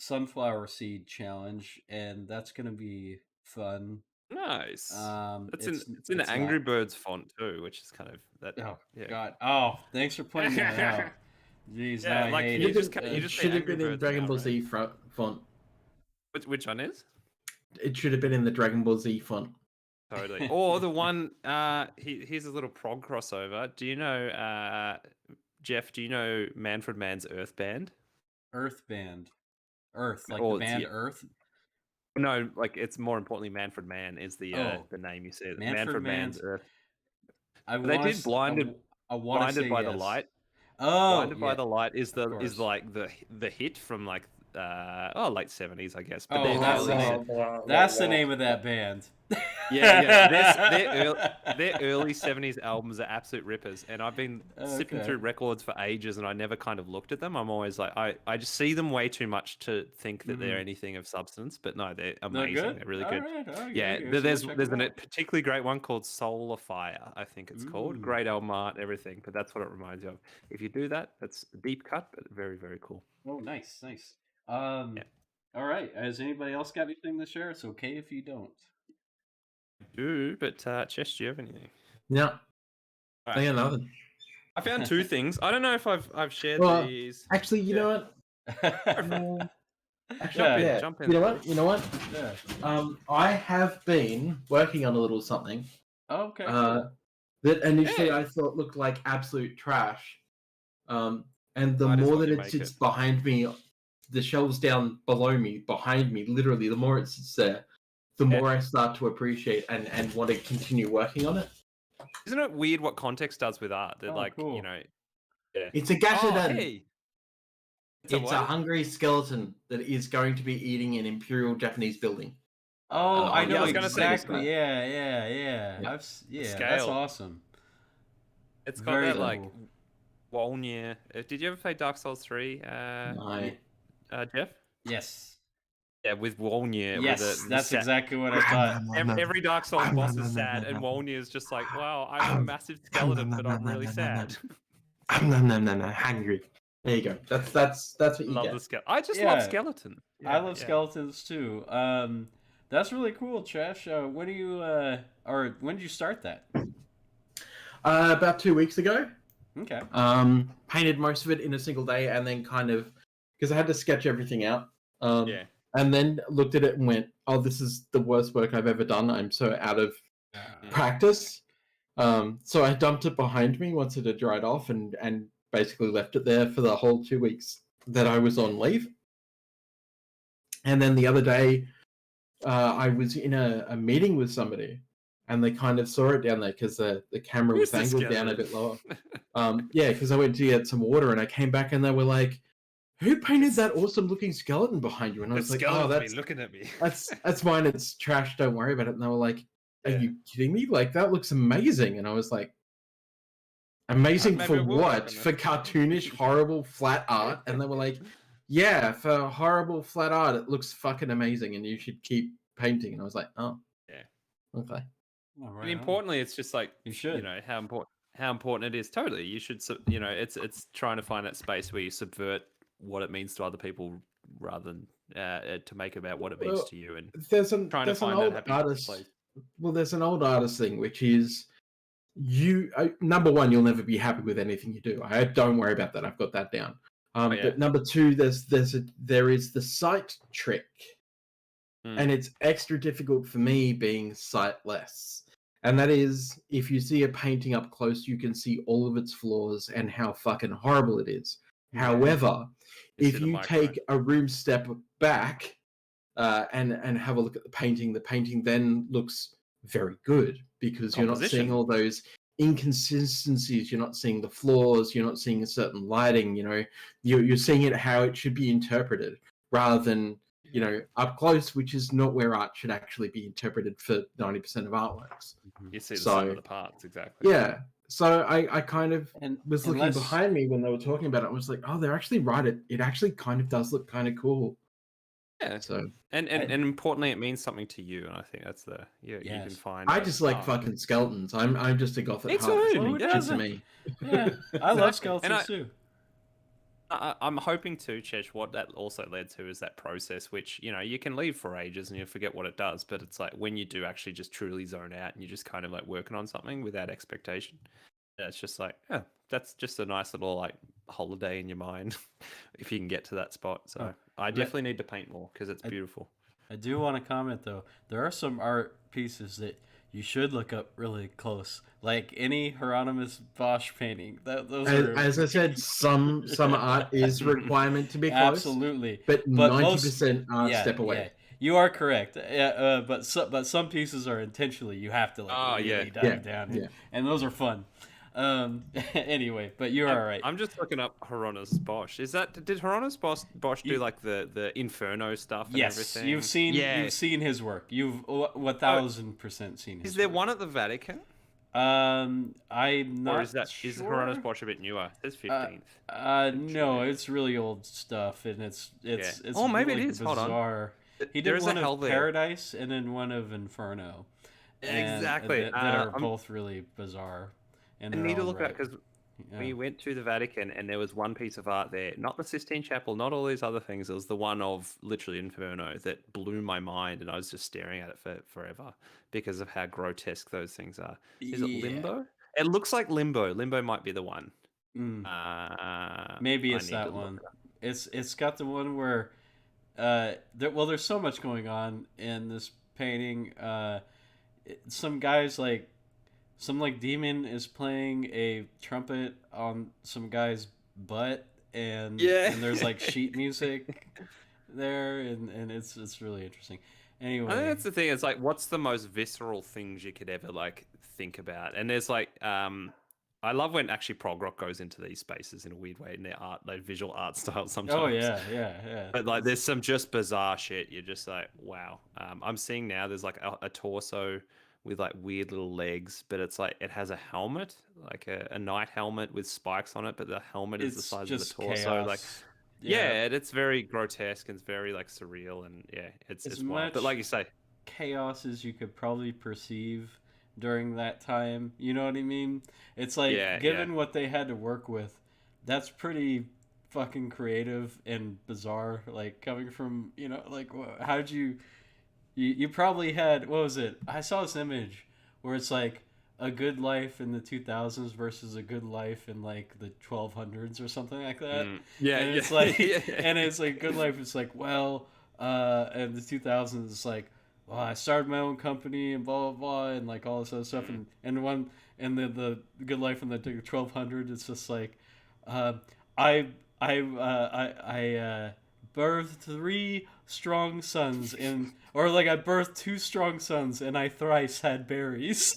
sunflower seed challenge, and that's gonna be fun. Nice. It's It's in not- Angry Birds font too, which is kind of that. Oh yeah. God! Oh, thanks for pointing that out. Jeez, Yeah, now I like, hate you it. just you It just say should have Angry been in Birds Dragon now, Ball right? Z font. Which one is? It should have been in the Dragon Ball Z font. Totally. Or the one. Here's a little prog crossover. Do you know, Jeff? Do you know Manfred Mann's Earth Band? Earth Band, Earth, like Or the it's- band yeah. Earth. No, like it's more importantly, Manfred Mann is the name you see. Manfred Mann's Mann's- Earth. I They wanna did s- Blinded. I want to Blinded say by yes. the Light. Oh, Blinded by yeah. the Light is course. like the hit from like late 70s, I guess. Oh, they're that's early the se- name. That's the name of that band. Yeah. Their early 70s albums are absolute rippers, and I've been sipping Okay. through records for ages, and I never kind of looked at them. I'm always like, I just see them way too much to think that they're anything of substance. But no, they're amazing. They're good. They're really All good. right, okay, Yeah, okay, so there's we'll check there's them a out. particularly great one called Soul of Fire, I think it's called. Ooh. Great album art, everything, but that's what it reminds you of. If you do that, that's a deep cut, but very, very cool. Oh, nice. All right. Has anybody else got anything to share? It's okay if you don't. Do, but Chesh, do you have anything? Yeah. All I right. got nothing. I found 2 things. I don't know if I've shared Well, these. Actually, you Yeah. know what? Jump in, Yeah. jump in. You know what? Yeah. I have been working on a little something Okay. that initially Hey. I thought looked like absolute trash. And the Might as more well that you it make sits it. behind me, the shelves down below me, behind me, literally, the more it sits there, the Yeah. more I start to appreciate and want to continue working on it. Isn't it weird what context does with art? That, Oh, like, cool. you know. Yeah. It's a Oh, gashodan. hey. It's a what? hungry skeleton that is going to be eating an imperial Japanese building. Oh, I yeah, know I was gonna say this exactly. one. Yeah. Yeah. That's Scale. awesome. It's got Very that, like, cool. Wolnir. Did you ever play Dark Souls 3, No. Jeff? Yes. Yeah, with Wolnir. Yes, that's exactly what I thought. Every Dark Souls boss is sad, and Wolnir is just like, wow, I'm a massive skeleton, but I'm really sad. No, hungry. There you go. That's what you Love get. the skeleton. I just Yeah. love skeleton. I love skeletons too. That's really cool, Chesh. When did you start that? About 2 weeks ago. Okay. Painted most of it in a single day, and then kind of because I had to sketch everything out. Yeah. And then looked at it and went, "Oh, this is the worst work I've ever done. I'm so out of practice." So I dumped it behind me once it had dried off, and basically left it there for the whole 2 weeks that I was on leave. And then the other day, I was in a meeting with somebody, and they kind of saw it down there because the camera was Who's the angled down a skeleton? bit lower. Yeah, because I went to get some water, and I came back, and they were like, "Who painted that awesome-looking skeleton behind you?" And I The was like, "Oh, skeleton's that's been looking at me. that's mine. It's trash. Don't worry about it." And they were like, "Are Yeah. you kidding me? Like that looks amazing." And I was like, "Amazing Maybe for I will work what? on For it." cartoonish, horrible, flat art?" And they were like, "Yeah, for horrible, flat art, it looks fucking amazing, and you should keep painting." And I was like, "Oh, Yeah. okay." All right, And importantly, it's just like You should. you know how important it is. Totally, you should. You know, it's trying to find that space where you subvert what it means to other people rather than to make it about what it means Well, to you, and There's an trying to there's an find that old happy artist. place. Well, there's an old artist thing, which is number one, you'll never be happy with anything you do. I don't worry about that. I've got that down. Oh, yeah. But number two, there is the sight trick, and it's extra difficult for me being sightless. And that is, if you see a painting up close, you can see all of its flaws and how fucking horrible it is. Yeah. However, You if see the you micro. take a room step back and have a look at the painting then looks very good because you're not seeing Composition. all those inconsistencies. You're not seeing the flaws. You're not seeing a certain lighting. You know, you're seeing it how it should be interpreted rather than you know, up close, which is not where art should actually be interpreted for 90% of artworks. You see the So- sum of the parts, exactly. Yeah. So I kind of And was looking unless- behind me when they were talking about it. I was like, oh, they're actually right. It actually kind of does look kind of cool. Yeah. So And importantly, it means something to you, and I think that's the you Yes. can find. I just like art. fucking skeletons. I'm just a goth at Me heart. too. It's Who like, shit doesn't? to me. Yeah, I love Exactly. skeletons And too. I'm hoping to, Chesh, what that also led to is that process, which, you know, you can leave for ages and you forget what it does, but it's like when you do actually just truly zone out and you're just kind of like working on something without expectation, it's just like, yeah, that's just a nice little like holiday in your mind if you can get to that spot. So I definitely need to paint more because it's beautiful. I do want to comment though. There are some art pieces that you should look up really close, like any Hieronymus Bosch painting. Those are As I said, some art is requirement to be close. absolutely, But But 90% are yeah, step away. yeah. You are correct. Yeah, but some pieces are intentionally you have to like Oh, really yeah. dive down, Yeah. and those are fun. Anyway, but you're all right. I'm just looking up Hieronymus Bosch. Did Hieronymus Bosch do like the Inferno stuff and Yes, everything? you've seen his work. You've 1000% seen his. Is there work. one at the Vatican? I'm not. Or is sure. Hieronymus Bosch a bit newer? It says 15th. No, it's really old stuff, and it's Oh, maybe it really is. Hold on. bizarre. He There did is a one hell of there. Paradise and then one of Inferno. And Exactly. that are I'm- both really bizarre. And I they're need to all look at right. because we went to the Vatican and there was one piece of art there, not the Sistine Chapel, not all these other things. It was the one of literally Inferno that blew my mind, and I was just staring at it for forever because of how grotesque those things are. Is it Yeah. Limbo? It looks like Limbo. Limbo might be the one. Mm. Uh, Maybe I it's need that to look one. it up. It's got the one where there's so much going on in this painting. Some guys like some like demon is playing a trumpet on some guy's butt, and Yeah. and there's like sheet music there, and it's really interesting. Anyway, I think that's the thing. It's like, what's the most visceral things you could ever like think about? And there's like, I love when actually prog rock goes into these spaces in a weird way in their art, like visual art style sometimes. oh yeah. But like, there's some just bizarre shit. You're just like, wow. I'm seeing now there's like a torso with like weird little legs, but it's like it has a helmet, like a knight helmet with spikes on it, but the helmet is the It's size of the just torso. chaos. Like, yeah, and it's very grotesque and it's very like surreal, and yeah, it's As wild. But much- like you say, chaos as you could probably perceive during that time. You know what I mean? It's like, Yeah, given what they had to work with, that's pretty fucking creative and bizarre. Like, coming from, you know, like, how'd you probably had, what was it? I saw this image where it's like a good life in the 2000s versus a good life in like the 1200s or something like that. yeah, And it's like, and it's like good life. It's like, well, in the 2000s, it's like, well, I started my own company and blah blah blah, and like all this other stuff, and one and the good life in the 1200s, it's just like, I birthed 3 strong sons or like I birthed 2 strong sons and I thrice had berries,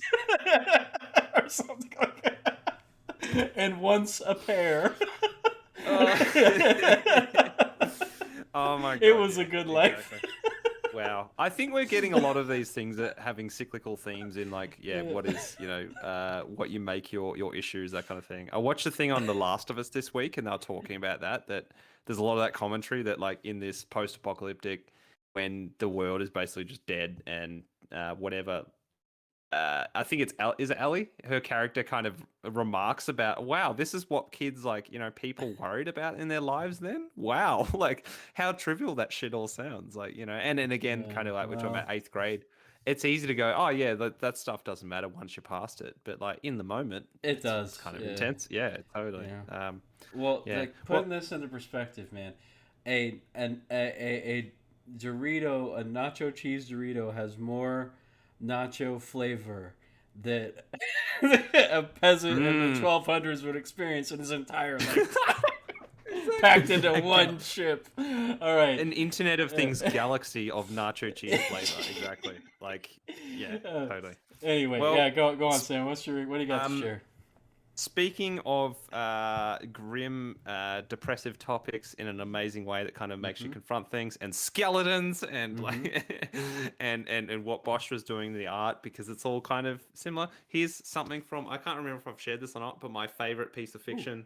or something like that, and once a pair. Oh my god, It was yeah, a good life. exactly. Wow, I think we're getting a lot of these things that having cyclical themes in, like, what is, you know, what you make your issues, that kind of thing. I watched a thing on The Last of Us this week, and they were talking about that there's a lot of that commentary that, like, in this post-apocalyptic, when the world is basically just dead and whatever. I think is it Ellie? Her character kind of remarks about, wow, this is what kids, like, you know, people worried about in their lives then? Wow. Like, how trivial that shit all sounds. Like, you know, and then again, kind of like we're talking about 8th grade. It's easy to go, oh yeah, that stuff doesn't matter once you're past it. But like in the moment, It does. It's kind of intense. Yeah, totally. Yeah. Well, yeah. like, putting this into perspective, man, a Dorito, a nacho cheese Dorito has more nacho flavor that a peasant in the 1200s would experience in his entire life. Packed into one chip. All right. An Internet of Things galaxy of nacho cheese flavor. Exactly. Like, yeah, totally. Anyway, Well, yeah, go on, Sam. What do you got to share? speaking of grim, depressive topics in an amazing way that kind of makes you confront things, and skeletons, and like, and what Bosch was doing in the art, because it's all kind of similar. Here's something from, I can't remember if I've shared this or not, but my favorite piece of fiction,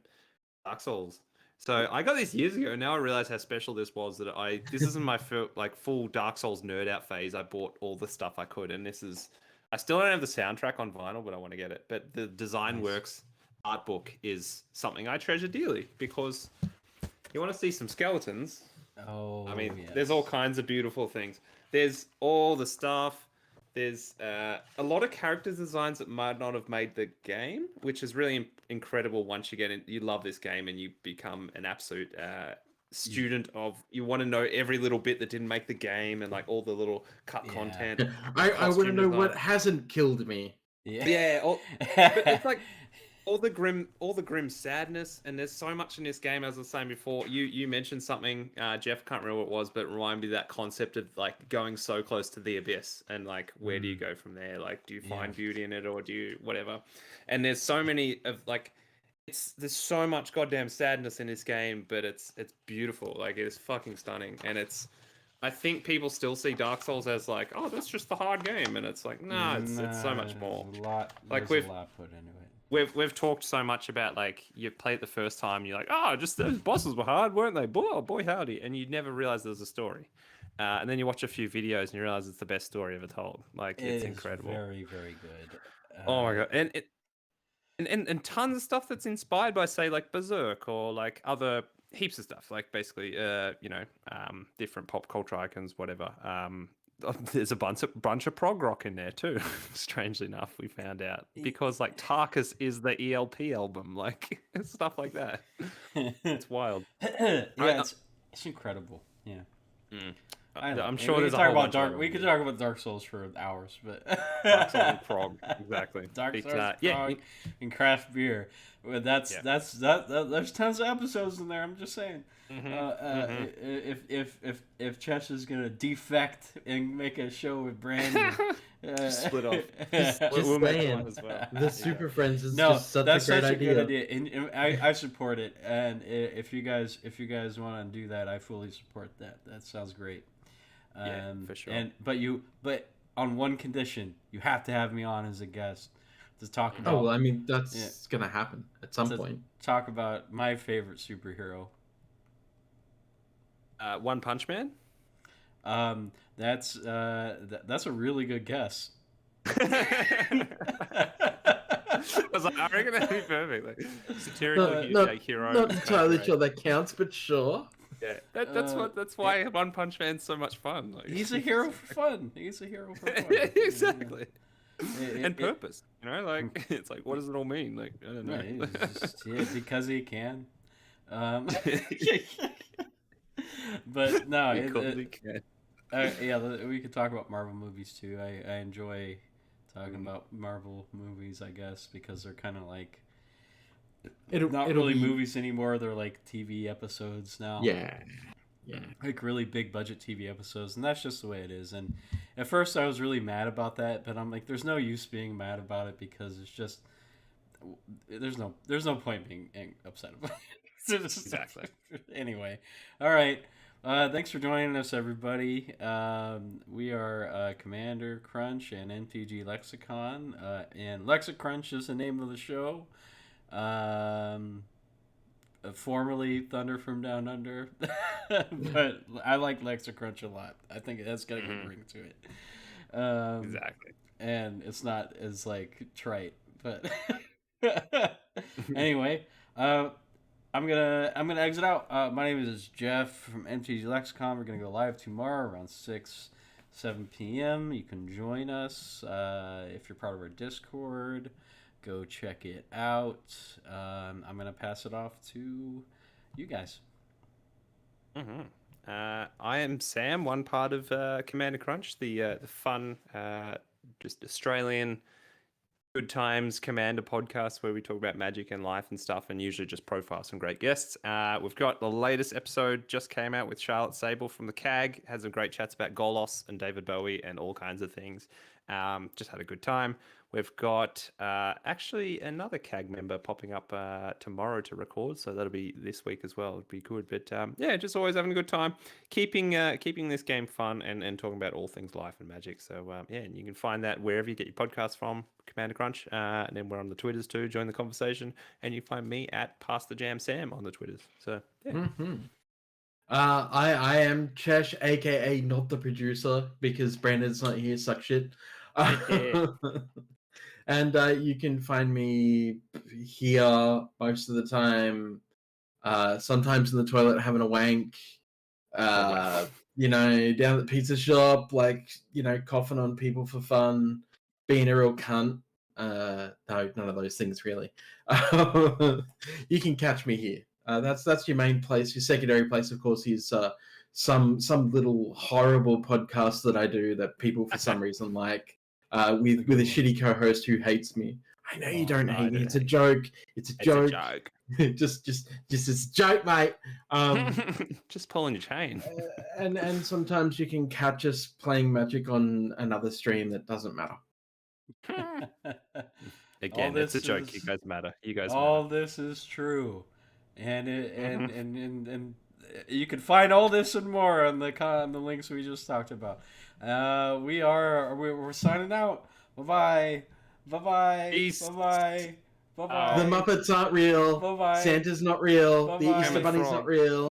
Dark Souls. So I got this years ago. Now I realize how special this was. This isn't my full Dark Souls nerd out phase. I bought all the stuff I could, and I still don't have the soundtrack on vinyl, but I want to get it. But the Design Works art book is something I treasure dearly, because you want to see some skeletons. Oh, I mean, yes. there's all kinds of beautiful things. There's all the stuff. There's a lot of character designs that might not have made the game, which is really incredible once you get in. You love this game and you become an absolute student of. You want to know every little bit that didn't make the game, and like all the little cut content. I want to know what hasn't killed me. Yeah, but it's like all the grim sadness, and there's so much in this game. As I was saying before, you mentioned something, Jeff, can't remember what it was, but it reminded me of that concept of like going so close to the abyss, and like where do you go from there? Like, do you find beauty in it, or do you whatever? And there's so many of like, there's so much goddamn sadness in this game, but it's beautiful. Like, it is fucking stunning, and I think people still see Dark Souls as like, oh, that's just the hard game, and it's like, nah, it's so much more. A lot put into it. We've talked so much about, like, you play it the first time, and you're like, oh, just those bosses were hard, weren't they? Boy, howdy. And you never realize there's a story. And then you watch a few videos and you realize it's the best story ever told. Like, it's incredible. Very, very good. Oh my god. And tons of stuff that's inspired by, say, like Berserk, or like other heaps of stuff. Like, basically, different pop culture icons, whatever. There's a bunch of prog rock in there too. Strangely enough, we found out, because like Tarkus is the ELP album, like stuff like that. It's wild. It's incredible. Yeah. I'm sure there's a whole bunch. We could talk about Dark Souls for hours, but Dark Souls and prog, exactly. Dark Souls, prog, and craft beer. Well, there's tons of episodes in there. I'm just saying. If Chesh is gonna defect and make a show with Brandon, split off. We'll make one as well. The Super Friends is just such a great idea. Good idea. And I support it. And if you guys want to do that, I fully support that. That sounds great. For sure. But on one condition, you have to have me on as a guest to talk about. Oh, well, I mean, that's gonna happen at some point. Talk about my favorite superhero. One Punch Man. That's a really good guess. I was like, I reckon that'd be perfect. Like, satirically hero. Not entirely sure that counts, but sure. Yeah, that's why One Punch Man's so much fun. Like, he's a hero for fun. He's a hero for fun. Exactly. And purpose, like it's like, what does it all mean? Like, I don't know. Because he can. But no, we could talk about Marvel movies too. I enjoy talking about Marvel movies, I guess, because they're kind of like not really movies anymore. They're like TV episodes now. Yeah. Like really big budget TV episodes, and that's just the way it is. And at first I was really mad about that, but I'm like, there's no use being mad about it, because it's just there's no point being upset about it. Exactly. Anyway, all right. Thanks for joining us, everybody. We are Commander Crunch and MTGLexicon, and LexaCrunch is the name of the show. Formerly Thunder from Down Under, but I like LexaCrunch a lot. I think that's got a good ring to it. Exactly. And it's not as like trite, but anyway, I'm gonna exit out. My name is Jeff from MTGLexicon. We're gonna go live tomorrow around 7 p.m. You can join us if you're part of our Discord. Go check it out. I'm gonna pass it off to you guys. I am Sam, one part of Commander Crunch, the fun, just Australian good times Commander podcast where we talk about magic and life and stuff, and usually just profile some great guests. We've got the latest episode just came out with Charlotte Sable from the CAG. Had some great chats about Golos and David Bowie and all kinds of things. Just had a good time. We've got actually another CAG member popping up tomorrow to record, so that'll be this week as well. It'd be good, but yeah, just always having a good time, keeping this game fun and talking about all things life and Magic. So yeah, and you can find that wherever you get your podcasts from, Commander Crunch, and then we're on the Twitters too. Join the conversation, and you find me at Pass the Jam Sam on the Twitters. So yeah. Mm-hmm. I am Chesh, aka not the producer, because Brandon's not here. Suck shit. And you can find me here most of the time. Sometimes in the toilet having a wank. You know, down at the pizza shop, like, you know, coughing on people for fun, being a real cunt. No, none of those things really. You can catch me here. That's your main place. Your secondary place, of course, is some little horrible podcast that I do that people for some reason like. With a shitty co-host who hates me. I know you don't hate me. It's a joke. It's a joke. just it's a joke, mate. Just pulling your chain. And sometimes you can catch us playing Magic on another stream that doesn't matter. Again, it's a joke. You guys matter. You guys all matter. This is true, and and you can find all this and more on the links we just talked about. We're signing out. Bye bye. Peace. Bye bye. The Muppets aren't real. Bye bye. Santa's not real. Bye-bye. The Easter Bunny's not real.